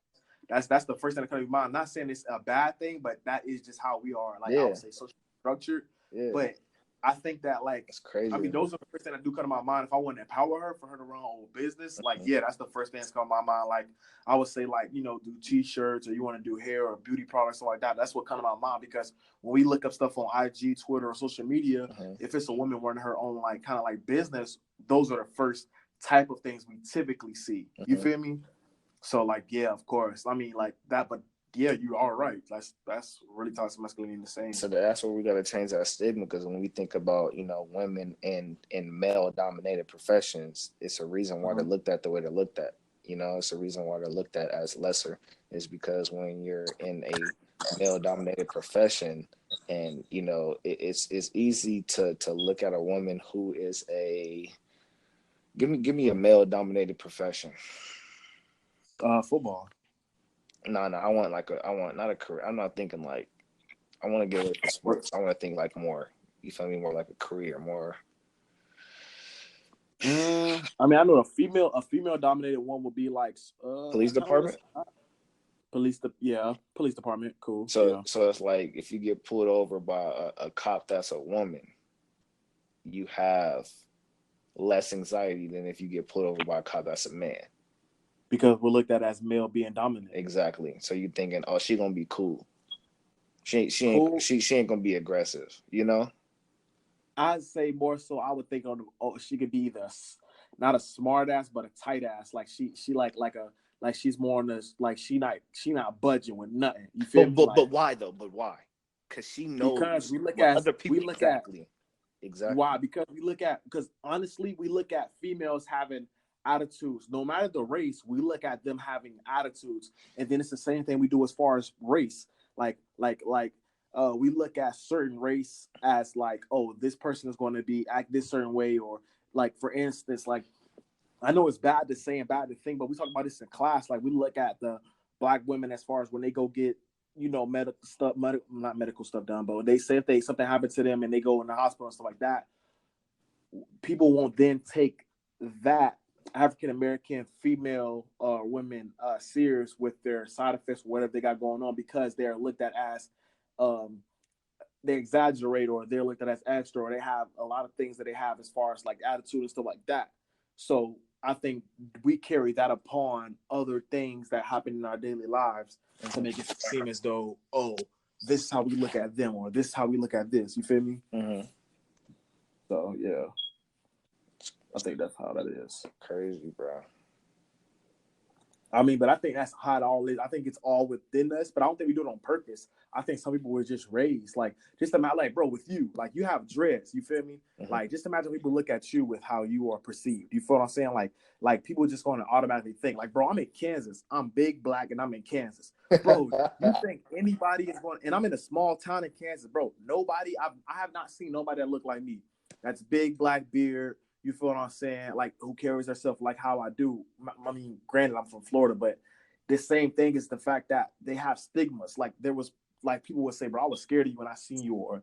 that's the first thing that comes to mind. Not saying it's a bad thing, but that is just how we are. Like, I would say social structured. Yeah. But I think that, like, It's crazy. I mean, those are the first thing that do come to my mind. If I want to empower her for her to run her own business, like, yeah, that's the first thing that's come to my mind. Like, I would say, like, you know, do T-shirts, or you want to do hair or beauty products, something like that. That's what comes to my mind, because when we look up stuff on IG, Twitter, or social media, if it's a woman running her own, like, kind of like business, those are the first type of things we typically see. You feel me? So, like, yeah, of course. I mean, like that, but yeah, you are right. That's really toxic masculinity the same. So that's where we got to change that stigma, because when we think about, you know, women in male dominated professions, it's a reason why they're looked at the way they're looked at. You know, it's a reason why they're looked at as lesser, is because when you're in a male dominated profession, and you know, it's easy to look at a woman who is a give me a male dominated profession. Football. No, I want not a career. I'm not thinking like, I want to get away from sports. I want to think like more, you feel me, more like a career, more. I mean, I know a female dominated one would be like police department. Police department. Cool. So it's like, if you get pulled over by a cop that's a woman, you have less anxiety than if you get pulled over by a cop that's a man. Because we're looked at as male being dominant. Exactly. So you're thinking, oh, she gonna be cool. She ain't gonna be aggressive, you know? I'd say more so, I would think she could be either not a smart ass, but a tight ass. Like she she's more on this, like she not budging with nothing. You feel me? But why though? But why? Because she knows, because we look at other people. Exactly. Why? Because honestly, we look at females having attitudes. No matter the race, we look at them having attitudes, and then it's the same thing we do as far as race. We look at certain race as like, oh, this person is going to act this certain way, or like, for instance, like, I know it's bad to say and bad to think, but we talk about this in class. Like, we look at the black women as far as when they go get, you know, not medical stuff done, but they say if something happened to them and they go in the hospital and stuff like that, people won't then take that African American female women serious with their side effects or whatever they got going on, because they're looked at as they exaggerate, or they're looked at as extra, or they have a lot of things that they have as far as like attitude and stuff like that. So I think we carry that upon other things that happen in our daily lives, and to make it seem as though, oh, this is how we look at them, or this is how we look at this. You feel me? So yeah, I think that's how that is. Crazy, bro. I mean, but I think that's how it all is. I think it's all within us, but I don't think we do it on purpose. I think some people were just raised, like, just imagine, like, bro, with you, like, you have dreads, you feel me? Like, just imagine people look at you with how you are perceived. You feel what I'm saying? Like people just going to automatically think, like, bro, I'm in Kansas. I'm big, black, and I'm in Kansas. Bro, you think anybody is going, and I'm in a small town in Kansas, bro, I have not seen nobody that look like me. That's big, black beard. You feel what I'm saying? Like, who carries herself like how I do. I mean, granted, I'm from Florida, but the same thing is the fact that they have stigmas. Like, there was, like, people would say, bro, I was scared of you when I seen you, or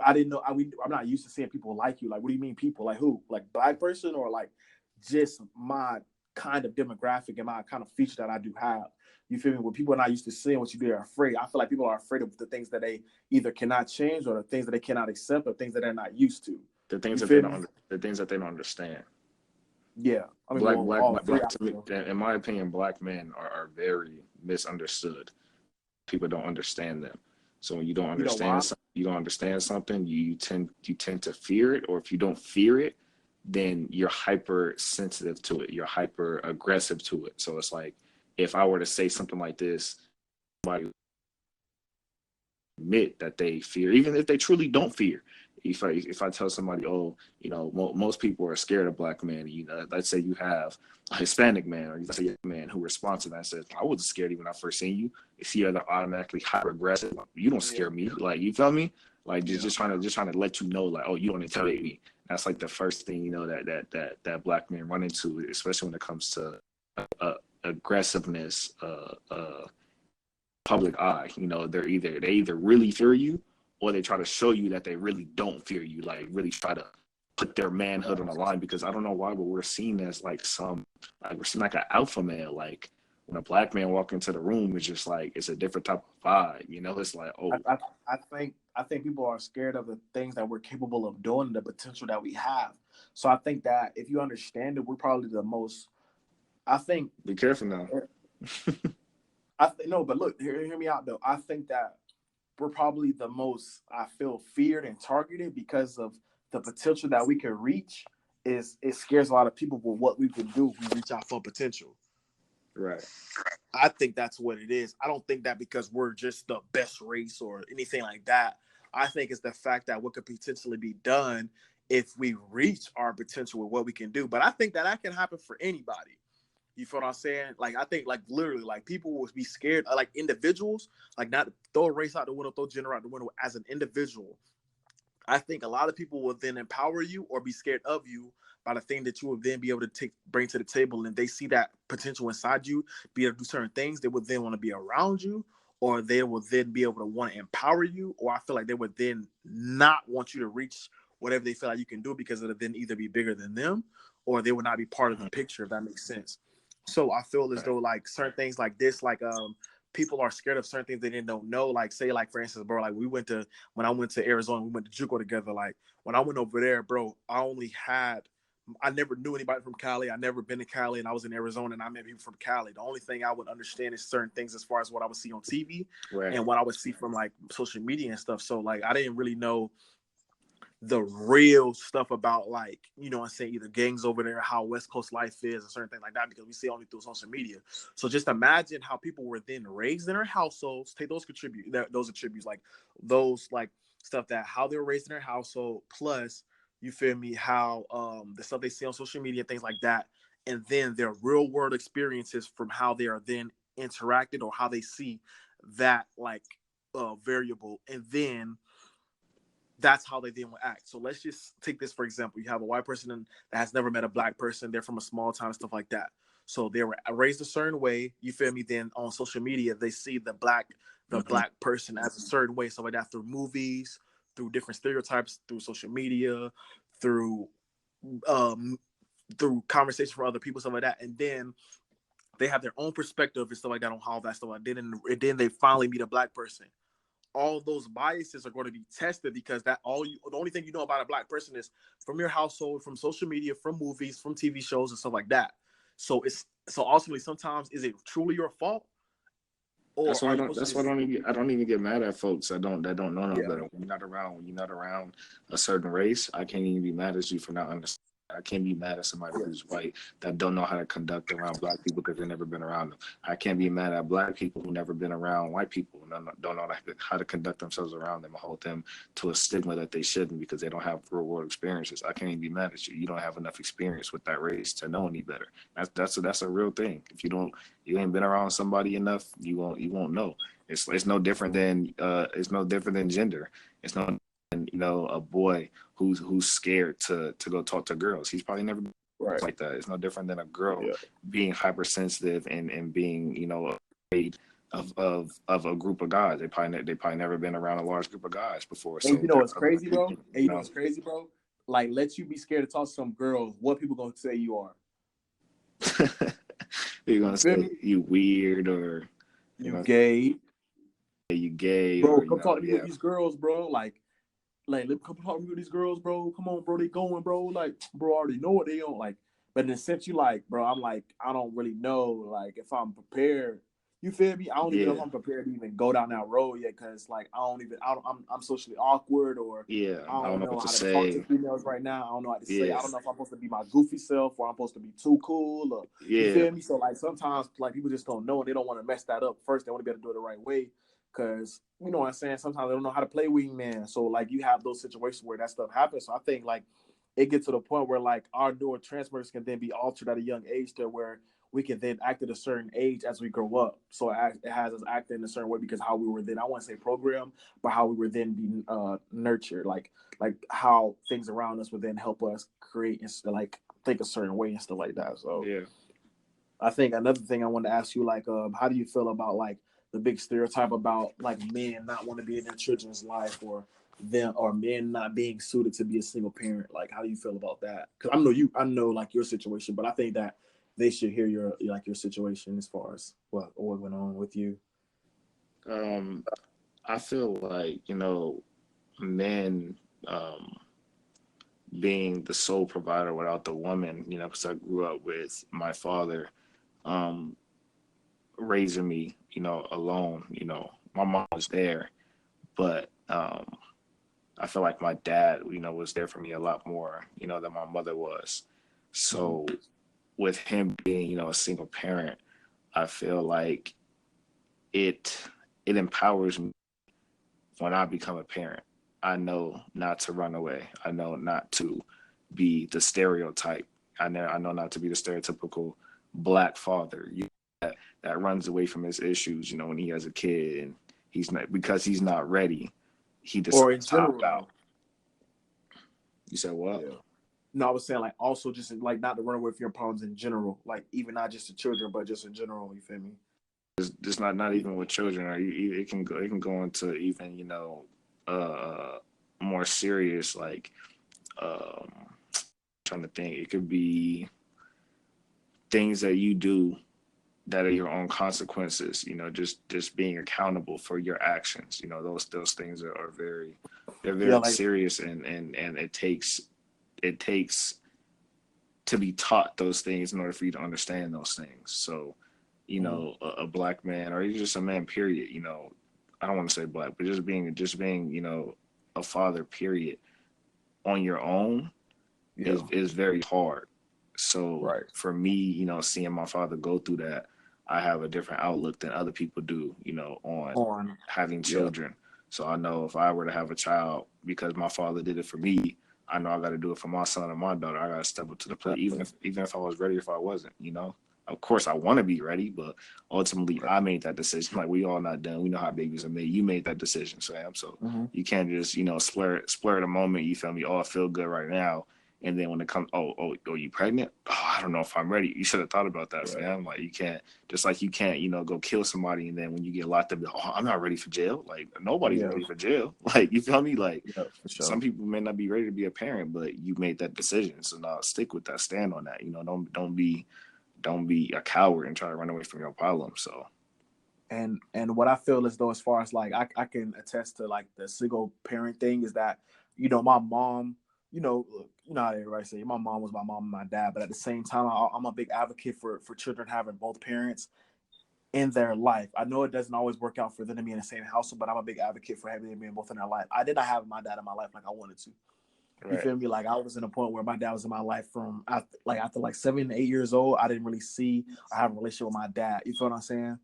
I didn't know. I'm not used to seeing people like you. Like, what do you mean people? Like who? Like black person, or like just my kind of demographic and my kind of feature that I do have. You feel me? When people are not used to seeing what you do, they're afraid. I feel like people are afraid of the things that they either cannot change, or the things that they cannot accept, or things that they're not used to. The things that they don't understand. Yeah, I mean, in my opinion, black men are very misunderstood. People don't understand them. So when you don't understand something, you tend to fear it, or if you don't fear it, then you're hyper sensitive to it. You're hyper aggressive to it. So it's like, if I were to say something like this, somebody admit that they fear, even if they truly don't fear. If I tell somebody, oh, you know, most people are scared of black men, you know, let's say you have a Hispanic man, or let's say a man who responds to that and says, I wasn't scared even when I first seen you. If you're automatically hyper aggressive, you don't scare me. Like, you feel me? Like, just trying to let you know, like, oh, you don't intimidate me. That's like the first thing, you know, that black men run into, especially when it comes to aggressiveness, public eye. You know, they either really fear you, or they try to show you that they really don't fear you, like really try to put their manhood on the line. Because I don't know why, but we're seen as like we're seen like an alpha male. Like, when a black man walk into the room, it's just like it's a different type of vibe. You know, it's like, oh, I think people are scared of the things that we're capable of doing, the potential that we have. So I think that if you understand it, we're probably the most. I think. Be careful now. No, but look, hear me out though. I think that we're probably the most, I feel, feared and targeted because of the potential that we can reach. It scares a lot of people with what we can do if we reach our full potential. Right. I think that's what it is. I don't think that because we're just the best race or anything like that. I think it's the fact that what could potentially be done if we reach our potential with what we can do. But I think that can happen for anybody. You feel what I'm saying? Like, I think, like, literally, like, people will be scared, like, individuals, like, not throw race out the window, throw gender out the window as an individual. I think a lot of people will then empower you or be scared of you by the thing that you will then be able to bring to the table, and they see that potential inside you, be able to do certain things. They would then want to be around you, or they will then be able to want to empower you, or I feel like they would then not want you to reach whatever they feel like you can do because it would then either be bigger than them, or they would not be part of the picture, if that makes sense. So I feel as though like certain things like this, like people are scared of certain things they don't know. Like, say, like, for instance, bro, like when I went to Arizona, we went to JUCO together. Like, when I went over there, bro, I never knew anybody from Cali. I never been to Cali, and I was in Arizona, and I met people from Cali. The only thing I would understand is certain things as far as what I would see on TV and what I would see from like social media and stuff. So like, I didn't really know the real stuff about, like, you know, I say either gangs over there, how West Coast life is, or certain things like that, because we see only through social media. So just imagine how people were then raised in their households. Take those attributes, like those like stuff that how they were raised in their household, plus, you feel me, how the stuff they see on social media, things like that, and then their real world experiences from how they are then interacted or how they see that like variable, and then that's how they then will act. So let's just take this for example. You have a white person that has never met a black person. They're from a small town and stuff like that. So they were raised a certain way. You feel me? Then on social media, they see the black person as a certain way. So like that through movies, through different stereotypes, through social media, through conversation from other people, stuff like that. And then they have their own perspective and stuff like that on how that stuff. And then they finally meet a black person. All those biases are going to be tested because the only thing you know about a black person is from your household, from social media, from movies, from TV shows and stuff like that. So ultimately sometimes is it truly your fault? Or that's why I don't even get mad at folks that don't know no better. When you're not around a certain race, I can't even be mad at you for not understanding. I can't be mad at somebody who's white that don't know how to conduct around black people because they've never been around them. I can't be mad at black people who never been around white people and don't know how to conduct themselves around them and hold them to a stigma that they shouldn't because they don't have real world experiences. I can't even be mad at you. You don't have enough experience with that race to know any better. That's a real thing. If you ain't been around somebody enough, you won't know. It's no different than gender. It's no, you know, a boy who's scared to go talk to girls. He's probably never been like that. It's no different than a girl being hypersensitive and being, you know, afraid of a group of guys. They probably never been around a large group of guys before. So you know what's crazy, bro? And you know what's crazy, bro? Like, let you be scared to talk to some girls. What people gonna say you are? You're gonna say you weird or you gay. You gay, bro? Or, come talk to me with these girls, bro. Like, let me come talk to me with these girls, bro. Come on, bro. They going, bro. Like, bro, I already know what they on. Like, but in a sense, you like, bro. I'm like, I don't really know, like, if I'm prepared. You feel me? I don't even know if I'm prepared to even go down that road yet, because like I'm socially awkward, or I don't know how to talk to females right now. I don't know how to say. I don't know if I'm supposed to be my goofy self or I'm supposed to be too cool. Or, you feel me? So like sometimes like people just don't know and they don't want to mess that up. First, they want to be able to do it the right way, because you know what I'm saying. Sometimes they don't know how to play wingman. So like you have those situations where that stuff happens. So I think like it gets to the point where like our neurotransmitters can then be altered at a young age to where we can then act at a certain age as we grow up. So it has us acting in a certain way because how we were then, I want to say programmed, but how we were then being nurtured, like how things around us would then help us create and like think a certain way and stuff like that. So I think another thing I wanted to ask you, like, how do you feel about like the big stereotype about like men not wanting to be in their children's life, or men not being suited to be a single parent? Like, how do you feel about that? Because I know like your situation, but I think that they should hear your situation as far as what went on with you? I feel like, men being the sole provider without the woman, because I grew up with my father raising me, alone. My mom was there, but I feel like my dad, was there for me a lot more, than my mother was. So with him being, a single parent, I feel like it empowers me when I become a parent. I know not to run away. I know not to be the stereotype. I know not to be the stereotypical Black father that runs away from his issues, when he has a kid and he's not ready. He decides to opt out. You said what? Yeah. No, I was saying like also just like not to run away from your problems in general, like even not just the children, but just in general. You feel me? It's not even with children, or it can go into even more serious, like trying to think. It could be things that you do that are your own consequences. Just being accountable for your actions. Those things are very serious, and it takes to be taught those things in order for you to understand those things. So, a Black man, or just a man, period, I don't want to say Black, but just being, a father, period, on your own is very hard. So for me, seeing my father go through that, I have a different outlook than other people do, on having children. So I know if I were to have a child, because my father did it for me, I know I got to do it for my son and my daughter. I got to step up to the plate, even if I was ready, if I wasn't, Of course, I want to be ready, but ultimately, I made that decision. Like, we all not done. We know how babies are made. You made that decision, Sam. So you can't just, splur the moment. You feel me? Oh, I feel good right now. And then when it comes, oh, you pregnant? Oh, I don't know if I'm ready. You should have thought about that, fam. Like, you can't, just like you can't, go kill somebody. And then when you get locked up, oh, I'm not ready for jail. Like, nobody's ready for jail. Like, you feel me? Like, for sure. Some people may not be ready to be a parent, but you made that decision. So now stick with that. Stand on that. Don't be a coward and try to run away from your problem. So, and what I feel as though, as far as like I can attest to like the single parent thing, is that my mom, how everybody say my mom was my mom and my dad, but at the same time, I'm a big advocate for children having both parents in their life. I know it doesn't always work out for them to be in the same household, but I'm a big advocate for having them being both in their life. I did not have my dad in my life like I wanted to. You feel me? Like I was in a point where my dad was in my life from after 7 to 8 years old. I didn't really see or have a relationship with my dad. You feel what I'm saying?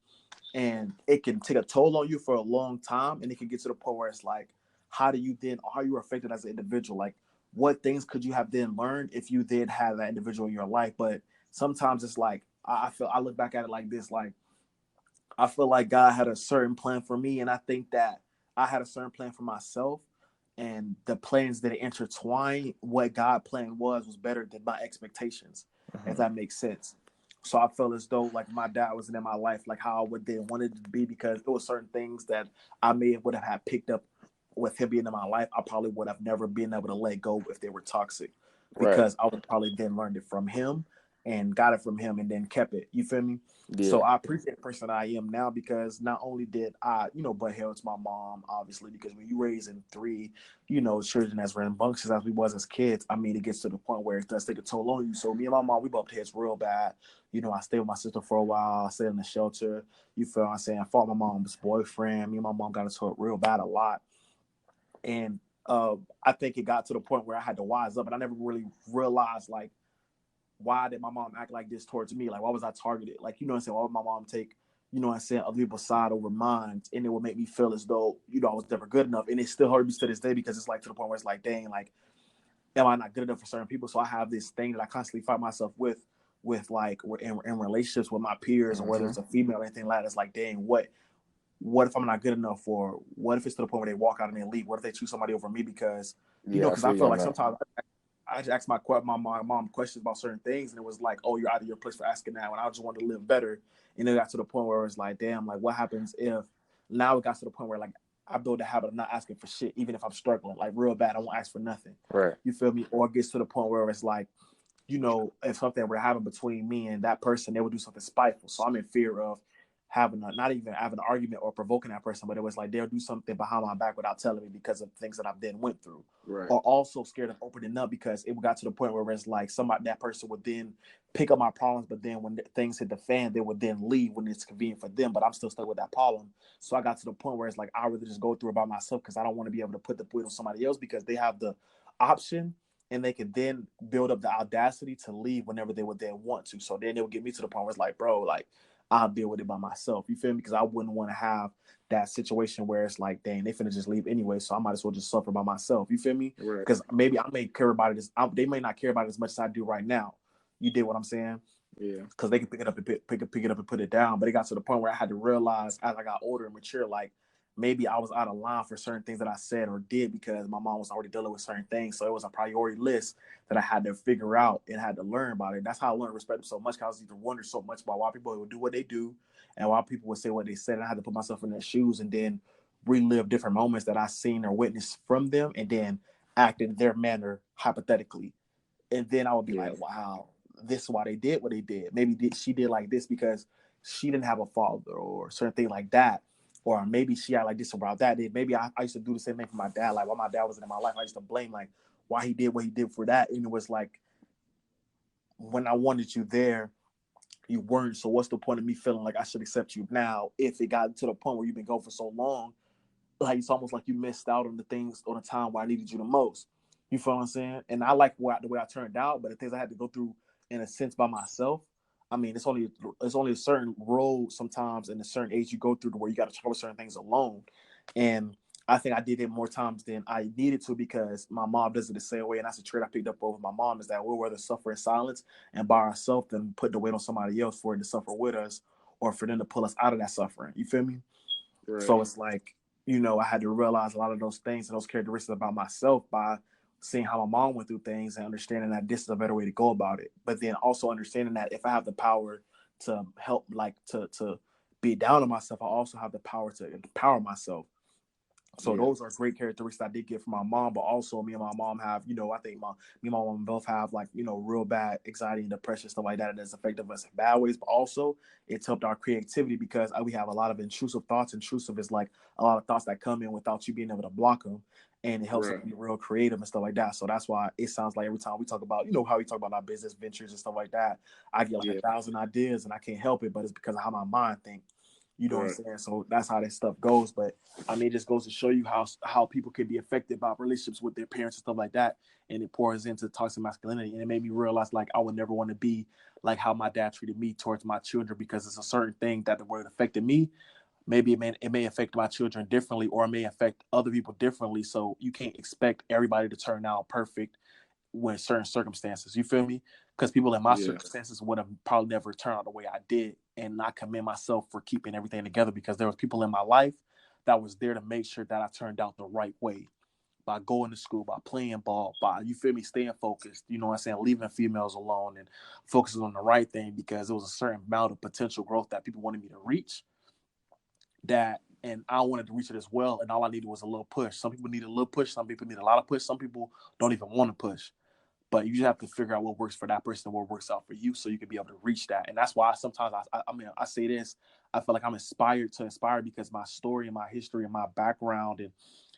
And it can take a toll on you for a long time, and it can get to the point where it's like, how you were affected as an individual? Like, what things could you have then learned if you did have that individual in your life? But sometimes it's like I look back at it like this, like I feel like God had a certain plan for me, and I think that I had a certain plan for myself. And the plans that intertwine, what God planned was better than my expectations, if that makes sense. So I felt as though like my dad wasn't in my life like how I would then wanted it to be, because there were certain things that I would have had picked up with him being in my life. I probably would have never been able to let go if they were toxic, because I would probably then learned it from him and got it from him and then kept it. You feel me? Yeah. So I appreciate the person I am now, because not only did I, butt heads to my mom, obviously, because when you raising 3, children as rambunctious as we was as kids, it gets to the point where it does take a toll on you. So me and my mom, we bumped heads real bad. I stayed with my sister for a while. I stayed in the shelter. You feel what I'm saying? I fought my mom's boyfriend. Me and my mom got into it real bad a lot. And I think it got to the point where I had to wise up, and I never really realized like, why did my mom act like this towards me? Like, why was I targeted? Like, why would my mom take, other people's side over mine? And it would make me feel as though, I was never good enough. And it still hurts me to this day, because it's like to the point where it's like, dang, like, am I not good enough for certain people? So I have this thing that I constantly fight myself with like in relationships with my peers, or whether it's a female or anything like that. It's like, dang, what if I'm not good enough? Or what if it's to the point where they walk out and they leave? What if they choose somebody over me? Because, because I feel like sometimes I just asked my mom questions about certain things, and it was like, oh, you're out of your place for asking that, when I just wanted to live better. And it got to the point where it was like, damn, like what happens if now it got to the point where like I build a habit of not asking for shit, even if I'm struggling like real bad. I won't ask for nothing. Right. You feel me? Or it gets to the point where it's like you know, if something were to happen between me and that person, they would do something spiteful. So I'm in fear of not even having an argument or provoking that person, but it was like they'll do something behind my back without telling me because of things that I've then went through. Right. Or also scared of opening up because it got to the point where it's like that person would then pick up my problems, but then when things hit the fan, they would then leave when it's convenient for them, but I'm still stuck with that problem. So I got to the point where it's like I rather just go through it by myself because I don't want to be able to put the weight on somebody else because they have the option and they can then build up the audacity to leave whenever they would then want to. So then it would get me to the point where it's like, bro, like I'll deal with it by myself. You feel me? Because I wouldn't want to have that situation where it's like, dang, they finna just leave anyway, so I might as well just suffer by myself. You feel me? Because maybe I may care about it they may not care about it as much as I do right now. You did what I'm saying? Yeah. Because they can pick it up and put it down. But it got to the point where I had to realize as I got older and mature, like maybe I was out of line for certain things that I said or did because my mom was already dealing with certain things. So it was a priority list that I had to figure out and had to learn about it. That's how I learned respect so much because I was either wondering so much about why people would do what they do and why people would say what they said. And I had to put myself in their shoes and then relive different moments that I seen or witnessed from them and then act in their manner hypothetically. And then I would be like, wow, this is why they did what they did. Maybe she did like this because she didn't have a father or certain thing like that. Or maybe she had like this about that. Maybe I used to do the same thing for my dad. Like while my dad wasn't in my life, I used to blame like why he did what he did for that. And it was like when I wanted you there, you weren't. So what's the point of me feeling like I should accept you now if it got to the point where you've been gone for so long? Like it's almost like you missed out on the things on the time where I needed you the most. You feel what I'm saying? And I like the way I turned out, but the things I had to go through in a sense by myself. I mean, it's only a certain road sometimes in a certain age you go through to where you got to cover certain things alone. And I think I did it more times than I needed to because my mom does it the same way. And that's a trait I picked up over my mom is that we'll rather suffer in silence and by ourselves than put the weight on somebody else for it to suffer with us or for them to pull us out of that suffering. You feel me? Right. So it's like, you know, I had to realize a lot of those things and those characteristics about myself by seeing how my mom went through things and understanding that this is a better way to go about it. But then also understanding that if I have the power to help, like to be down on myself, I also have the power to empower myself. So those are great characteristics I did get from my mom, but also me and my mom have, you know, I think me and my mom both have like, you know, real bad anxiety and depression, stuff like that. And it's affected us in bad ways, but also it's helped our creativity because we have a lot of intrusive thoughts. Intrusive is like a lot of thoughts that come in without you being able to block them. And it helps us be real creative and stuff like that. So that's why it sounds like every time we talk about, you know, how we talk about our business ventures and stuff like that, I get like 1,000 ideas and I can't help it, but it's because of how my mind thinks. You know what I'm saying? So that's how that stuff goes. But I mean, it just goes to show you how people can be affected by relationships with their parents and stuff like that. And it pours into toxic masculinity. And it made me realize like I would never want to be like how my dad treated me towards my children because it's a certain thing that the word affected me. Maybe it may affect my children differently or it may affect other people differently. So you can't expect everybody to turn out perfect when certain circumstances. You feel me? Because people in my circumstances would have probably never turned out the way I did. And I commend myself for keeping everything together because there was people in my life that was there to make sure that I turned out the right way by going to school, by playing ball, by, you feel me, staying focused, you know what I'm saying, leaving females alone and focusing on the right thing because there was a certain amount of potential growth that people wanted me to reach and I wanted to reach it as well. And all I needed was a little push. Some people need a little push. Some people need a lot of push. Some people don't even want to push. But you just have to figure out what works for that person and what works out for you so you can be able to reach that. And that's why sometimes I say this, I feel like I'm inspired because my story and my history and my background and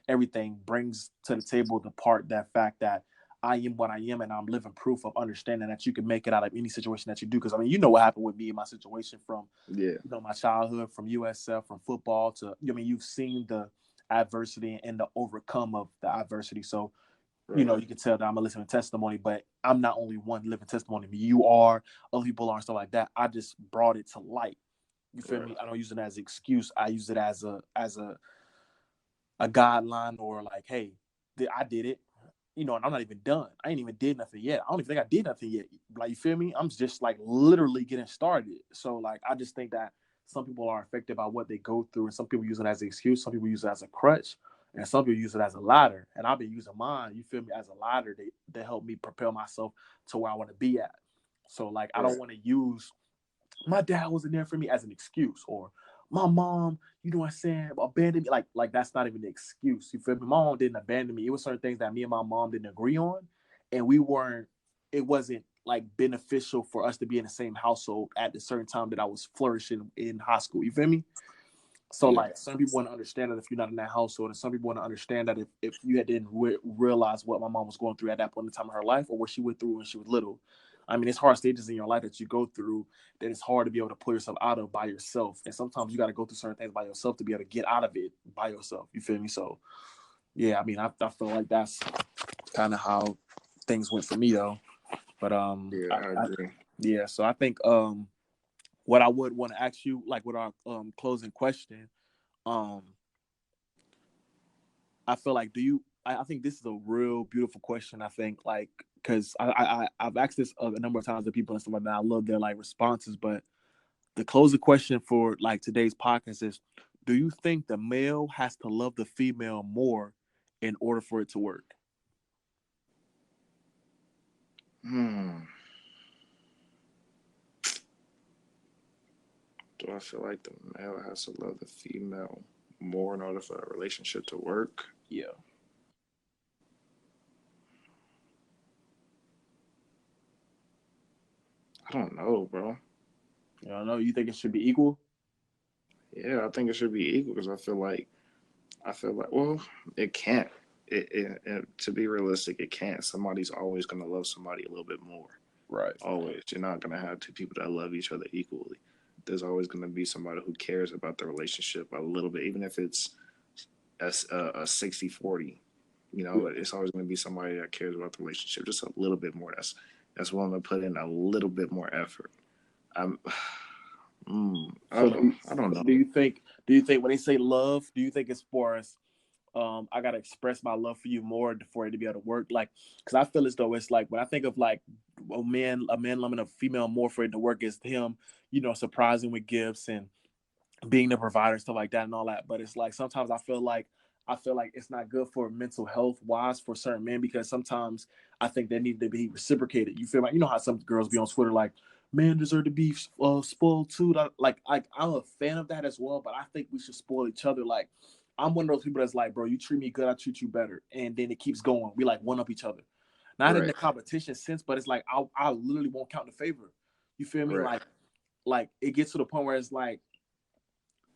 everything brings to the table that fact that I am what I am and I'm living proof of understanding that you can make it out of any situation that you do. Because I mean, you know what happened with me in my situation from you know, my childhood, from USF, from football to, I mean, you've seen the adversity and the overcome of the adversity. So you know, you can tell that I'm a living testimony, but I'm not only one living testimony. You are, other people are, and stuff like that. I just brought it to light. You feel me? I don't use it as an excuse. I use it as a guideline or like, hey, I did it. You know, and I'm not even done. I ain't even did nothing yet. I don't even think I did nothing yet. Like, you feel me? I'm just like literally getting started. So like, I just think that some people are affected by what they go through, and some people use it as an excuse. Some people use it as a crutch. And some people use it as a ladder. And I've been using mine, you feel me, as a ladder to help me propel myself to where I want to be at. So, like, I don't want to use my dad wasn't there for me as an excuse or my mom, you know what I'm saying, abandoned me. Like that's not even an excuse. You feel me? My mom didn't abandon me. It was certain things that me and my mom didn't agree on. And it wasn't like beneficial for us to be in the same household at the certain time that I was flourishing in high school. You feel me? So like some people want to understand that if you're not in that household, and some people want to understand that if you didn't realize what my mom was going through at that point in time of her life, or what she went through when she was little. I mean, it's hard stages in your life that you go through that it's hard to be able to pull yourself out of by yourself. And sometimes you got to go through certain things by yourself to be able to get out of it by yourself. You feel me? So yeah, I mean, I feel like that's kind of how things went for me though. But I agree. Yeah, so I think what I would want to ask you, like with our closing question, I feel like I think this is a real beautiful question. I think like because I've asked this a number of times to people and stuff like that. I love their like responses, but the closing question for like today's podcast is: do you think the male has to love the female more in order for it to work? Do I feel like the male has to love the female more in order for a relationship to work? Yeah. I don't know, bro. I don't know. You think it should be equal? Yeah, I think it should be equal because I feel like, well, it can't. To be realistic, it can't. Somebody's always going to love somebody a little bit more. Right. Always. You're not going to have two people that love each other equally. There's always going to be somebody who cares about the relationship a little bit, even if it's a 60-40. You know, it's always going to be somebody that cares about the relationship just a little bit more. That's willing to put in a little bit more effort. I don't know. Do you think when they say love, do you think it's for us? I gotta express my love for you more for it to be able to work. Like, because I feel as though it's like when I think of like a man loving a female more for it to work is him, you know, surprising with gifts and being the provider, stuff like that, and all that. But it's like sometimes I feel like it's not good for mental health wise for certain men because sometimes I think they need to be reciprocated. You feel like, you know how some girls be on Twitter like, men deserve to be spoiled too. Like I'm a fan of that as well, but I think we should spoil each other. Like I'm one of those people that's like, bro, you treat me good, I treat you better, and then it keeps going. We like one up each other, not in the competition sense, but it's like I literally won't count the favor. You feel me? Like it gets to the point where it's like,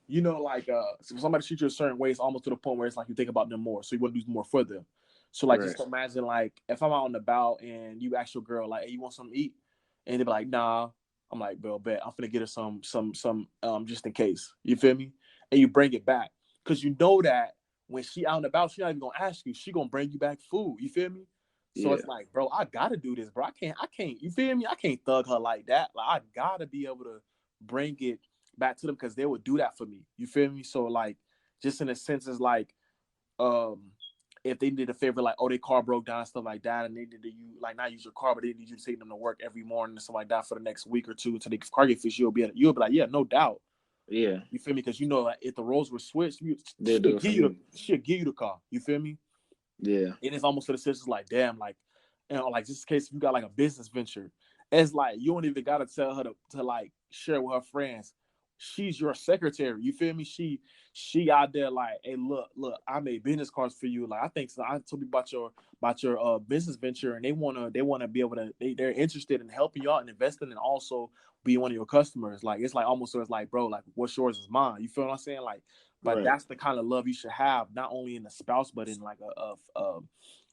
you know, like so somebody treats you a certain way, it's almost to the point where it's like you think about them more, so you want to do more for them. So like just imagine like if I'm out and about and you ask your girl like, hey, you want something to eat? And they be like, nah. I'm like, bro, bet I'm finna get her some just in case. You feel me? And you bring it back. Cause you know that when she out and about, she not even gonna ask you, she gonna bring you back food. You feel me? So it's like, bro, I gotta do this, bro. I can't, you feel me? I can't thug her like that. Like I gotta be able to bring it back to them because they would do that for me. You feel me? So like just in a sense, it's like if they did a favor, like, oh, their car broke down, stuff like that, and they needed you like not use your car, but they need you to take them to work every morning and stuff like that for the next week or two until the car get fixed, you'll be like, yeah, no doubt. Yeah. You feel me? Because you know, like, if the roles were switched, she'll give you the car. You feel me? Yeah. And it's almost to the sense like, damn, like, you know, like just in case if you got like a business venture, it's like you don't even gotta tell her to like share with her friends. She's your secretary. You feel me? She out there like, hey, look, I made business cards for you. Like I think so. I told you about your business venture, and they wanna be able to. They're interested in helping you out and investing, and also be one of your customers. Like it's like almost so it's like, bro, like what's yours is mine. You feel what I'm saying? Like, but that's the kind of love you should have, not only in the spouse, but in like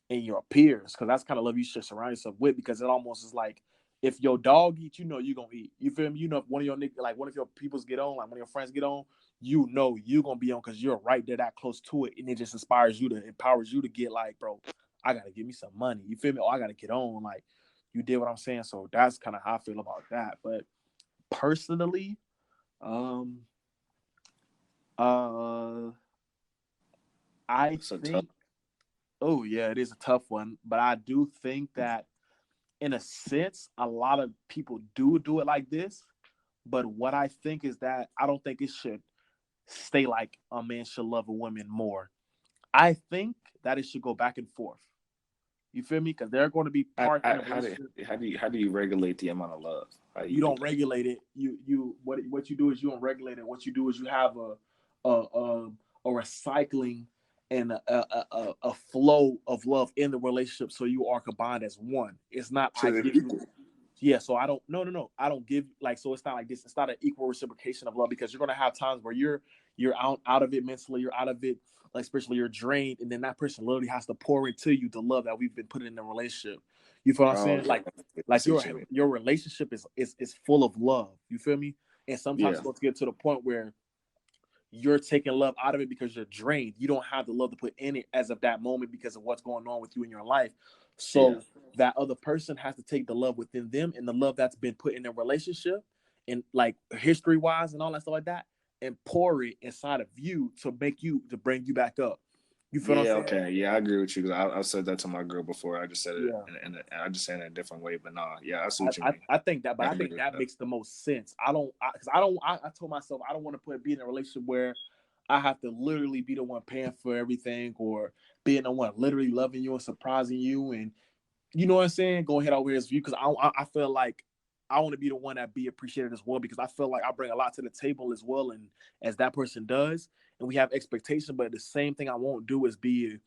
in your peers, because that's kind of love you should surround yourself with. Because it almost is like, if your dog eats, you know you're gonna eat. You feel me? You know if one of your like one of your peoples get on, like one of your friends get on, you know you're gonna be on because you're right there that close to it, and it just empowers you to get like, bro, I gotta give me some money. You feel me? Oh, I gotta get on. Like you did what I'm saying. So that's kind of how I feel about that. But personally, I think, oh yeah, it is a tough one, but I do think that in a sense, a lot of people do it like this. But what I think is that I don't think it should stay like a man should love a woman more. I think that it should go back and forth. You feel me? Because there are going to be parts in a relationship. How do you regulate the amount of love? You don't regulate it. What you do is you don't regulate it. What you do is you have a recycling and a flow of love in the relationship, so you are combined as one. It's not so Yeah, so I don't. No. I don't give like. So it's not like this. It's not an equal reciprocation of love because you're gonna have times where you're out of it mentally. You're out of it like spiritually. You're drained, and then that person literally has to pour into you the love that we've been putting in the relationship. You feel what I'm saying? Like your relationship is full of love. You feel me? And sometimes it's going to get to the point where you're taking love out of it because you're drained. You don't have the love to put in it as of that moment because of what's going on with you in your life. So that other person has to take the love within them and the love that's been put in their relationship and like history wise and all that stuff like that and pour it inside of you to bring you back up. You feel what I'm saying? Okay. Yeah, I agree with you. I said that to my girl before. I just said it, and I just said it in a different way. But nah, yeah, I see what you mean. I think that, but I think that makes the most sense. I told myself I don't want to be in a relationship where I have to literally be the one paying for everything or being the one literally loving you and surprising you and you know what I'm saying? Go ahead over his view because I feel like I want to be the one that be appreciated as well because I feel like I bring a lot to the table as well and as that person does and we have expectations, but the same thing I won't do is be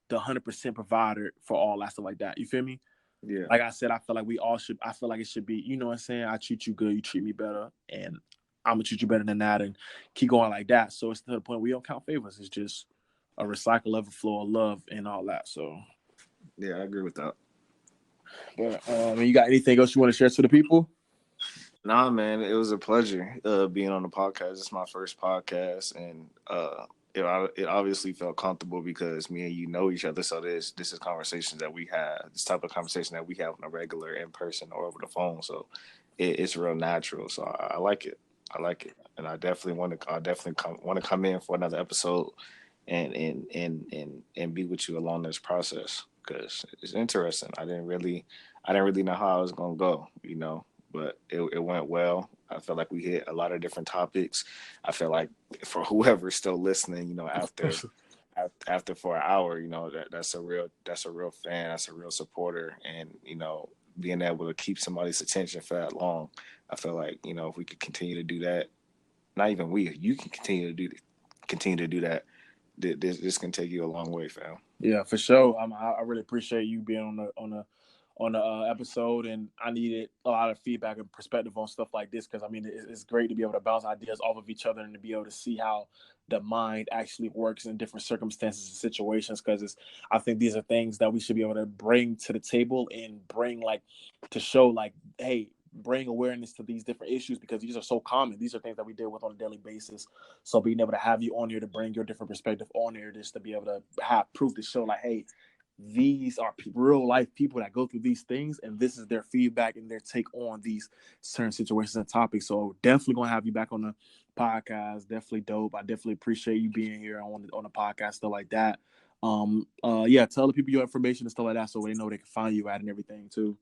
the 100% provider for all that stuff like that. You feel me? Yeah. Like I said, I feel like we all should. I feel like it should be. You know what I'm saying? I treat you good, you treat me better, and I'm gonna treat you better than that, and keep going like that. So it's to the point we don't count favors. It's just a recycle of a flow of love and all that. So yeah, I agree with that. But you got anything else you want to share to the people? Nah, man, it was a pleasure being on the podcast. It's my first podcast, and it obviously felt comfortable because me and you know each other. So this is conversations that we have, this type of conversation that we have on a regular in person or over the phone. So it's real natural. So I like it. I like it, and I definitely want to come in for another episode and be with you along this process because it's interesting. I didn't really know how I was gonna go, but it went well. I felt like we hit a lot of different topics. I feel like for whoever's still listening, after for an hour, that's a real fan, that's a real supporter, and being able to keep somebody's attention for that long, I feel like if we could continue to do that, not even you can continue to do that. This can take you a long way, fam. Yeah, for sure. I really appreciate you being on the episode, and I needed a lot of feedback and perspective on stuff like this because I mean it's great to be able to bounce ideas off of each other and to be able to see how the mind actually works in different circumstances and situations because I think these are things that we should be able to bring to the table and bring like to show like, hey, bring awareness to these different issues because these are so common. These are things that we deal with on a daily basis. So being able to have you on here to bring your different perspective on here, just to be able to have proof to show like, hey, these are real life people that go through these things, and this is their feedback and their take on these certain situations and topics. So definitely gonna have you back on the podcast. Definitely dope. I definitely appreciate you being here on the podcast, stuff like that. Yeah, tell the people your information and stuff like that so they know they can find you at and everything too.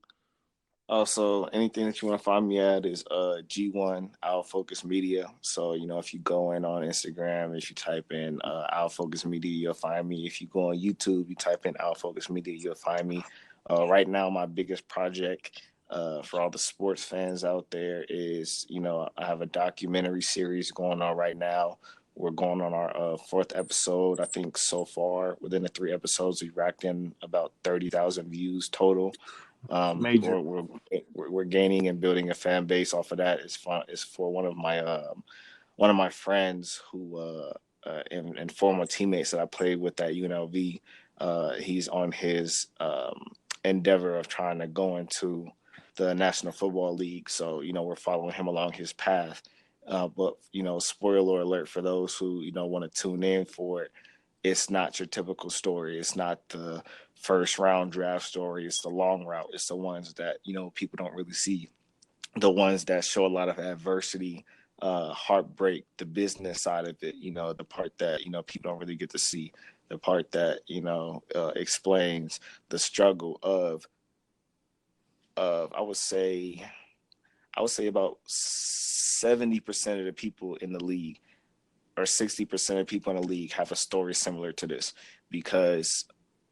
Also, anything that you want to find me at is G1 Our Focus Media. So, if you go in on Instagram, if you type in Our Focus Media, you'll find me. If you go on YouTube, you type in Our Focus Media, you'll find me. Right now, my biggest project for all the sports fans out there is, I have a documentary series going on right now. We're going on our fourth episode. I think so far, within the 3 episodes, we racked in about 30,000 views total. Major. We're gaining and building a fan base off of that. It's fun. It's for one of my friends who and former teammates that I played with at UNLV. He's on his endeavor of trying to go into the National Football League. So we're following him along his path. But spoiler alert for those who want to tune in for it. It's not your typical story. It's not the first round draft story. It's the long route. It's the ones that, people don't really see. The ones that show a lot of adversity, heartbreak, the business side of it, the part that, people don't really get to see. The part that, explains the struggle of I would say about 70% of the people in the league or 60% of people in the league have a story similar to this because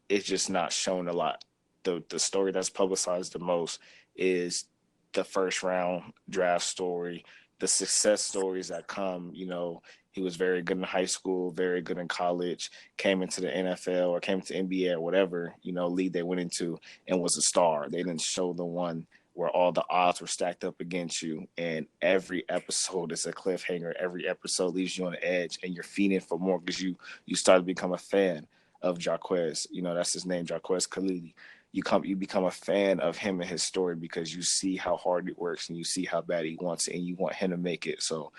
it's just not shown a lot. The story that's publicized the most is the first round draft story, the success stories that come, he was very good in high school, very good in college, came into the NFL or came to NBA or whatever, league they went into and was a star. They didn't show the one where all the odds were stacked up against you, and every episode is a cliffhanger. Every episode leaves you on the edge, and you're feeding for more because you start to become a fan of Jarquez. You know, that's his name, Jarquez Khalili. You become a fan of him and his story because you see how hard it works and you see how bad he wants it, and you want him to make it. So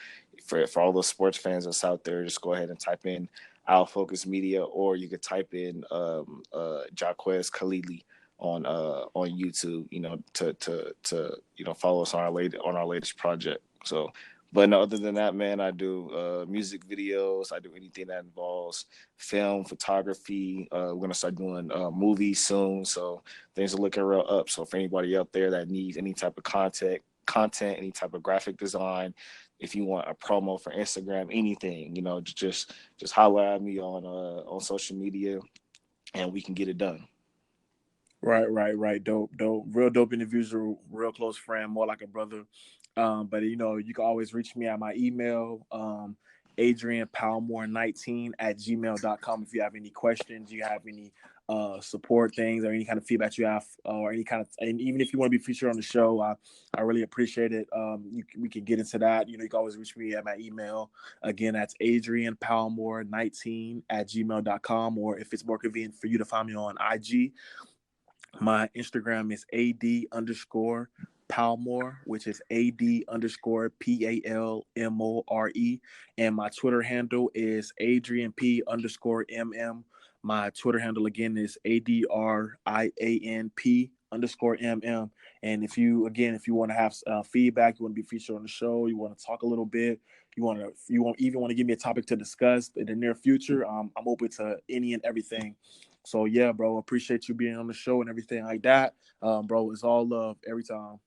for all those sports fans that's out there, just go ahead and type in Our Focus Media, or you could type in Jarquez Khalili on YouTube, you know, to you know, follow us on our latest project. So, but no, other than that, man, I do music videos. I do anything that involves film, photography. We're gonna start doing movies soon, so things are looking real up. So, for anybody out there that needs any type of content, any type of graphic design, if you want a promo for Instagram, anything, you know, just holler at me on social media, and we can get it done. Right. Dope. Real dope individual, real close friend, more like a brother. But you know, you can always reach me at my email, Adrian Palmore 19 at gmail.com. If you have any questions, you have any support things, or any kind of feedback you have, or any kind of, and even if you want to be featured on the show, I really appreciate it. We can get into that. You know, you can always reach me at my email. Again, that's Adrian Palmore 19 at gmail.com. Or if it's more convenient for you to find me on IG, my Instagram is AD_Palmore, which is AD_PALMORE. And my Twitter handle is AdrianP_MM. My Twitter handle again is ADRIANP_MM. And if you want to have feedback, you want to be featured on the show, you want to talk a little bit, you even want to give me a topic to discuss in the near future, I'm open to any and everything. So yeah, bro, appreciate you being on the show and everything like that. Bro, it's all love every time.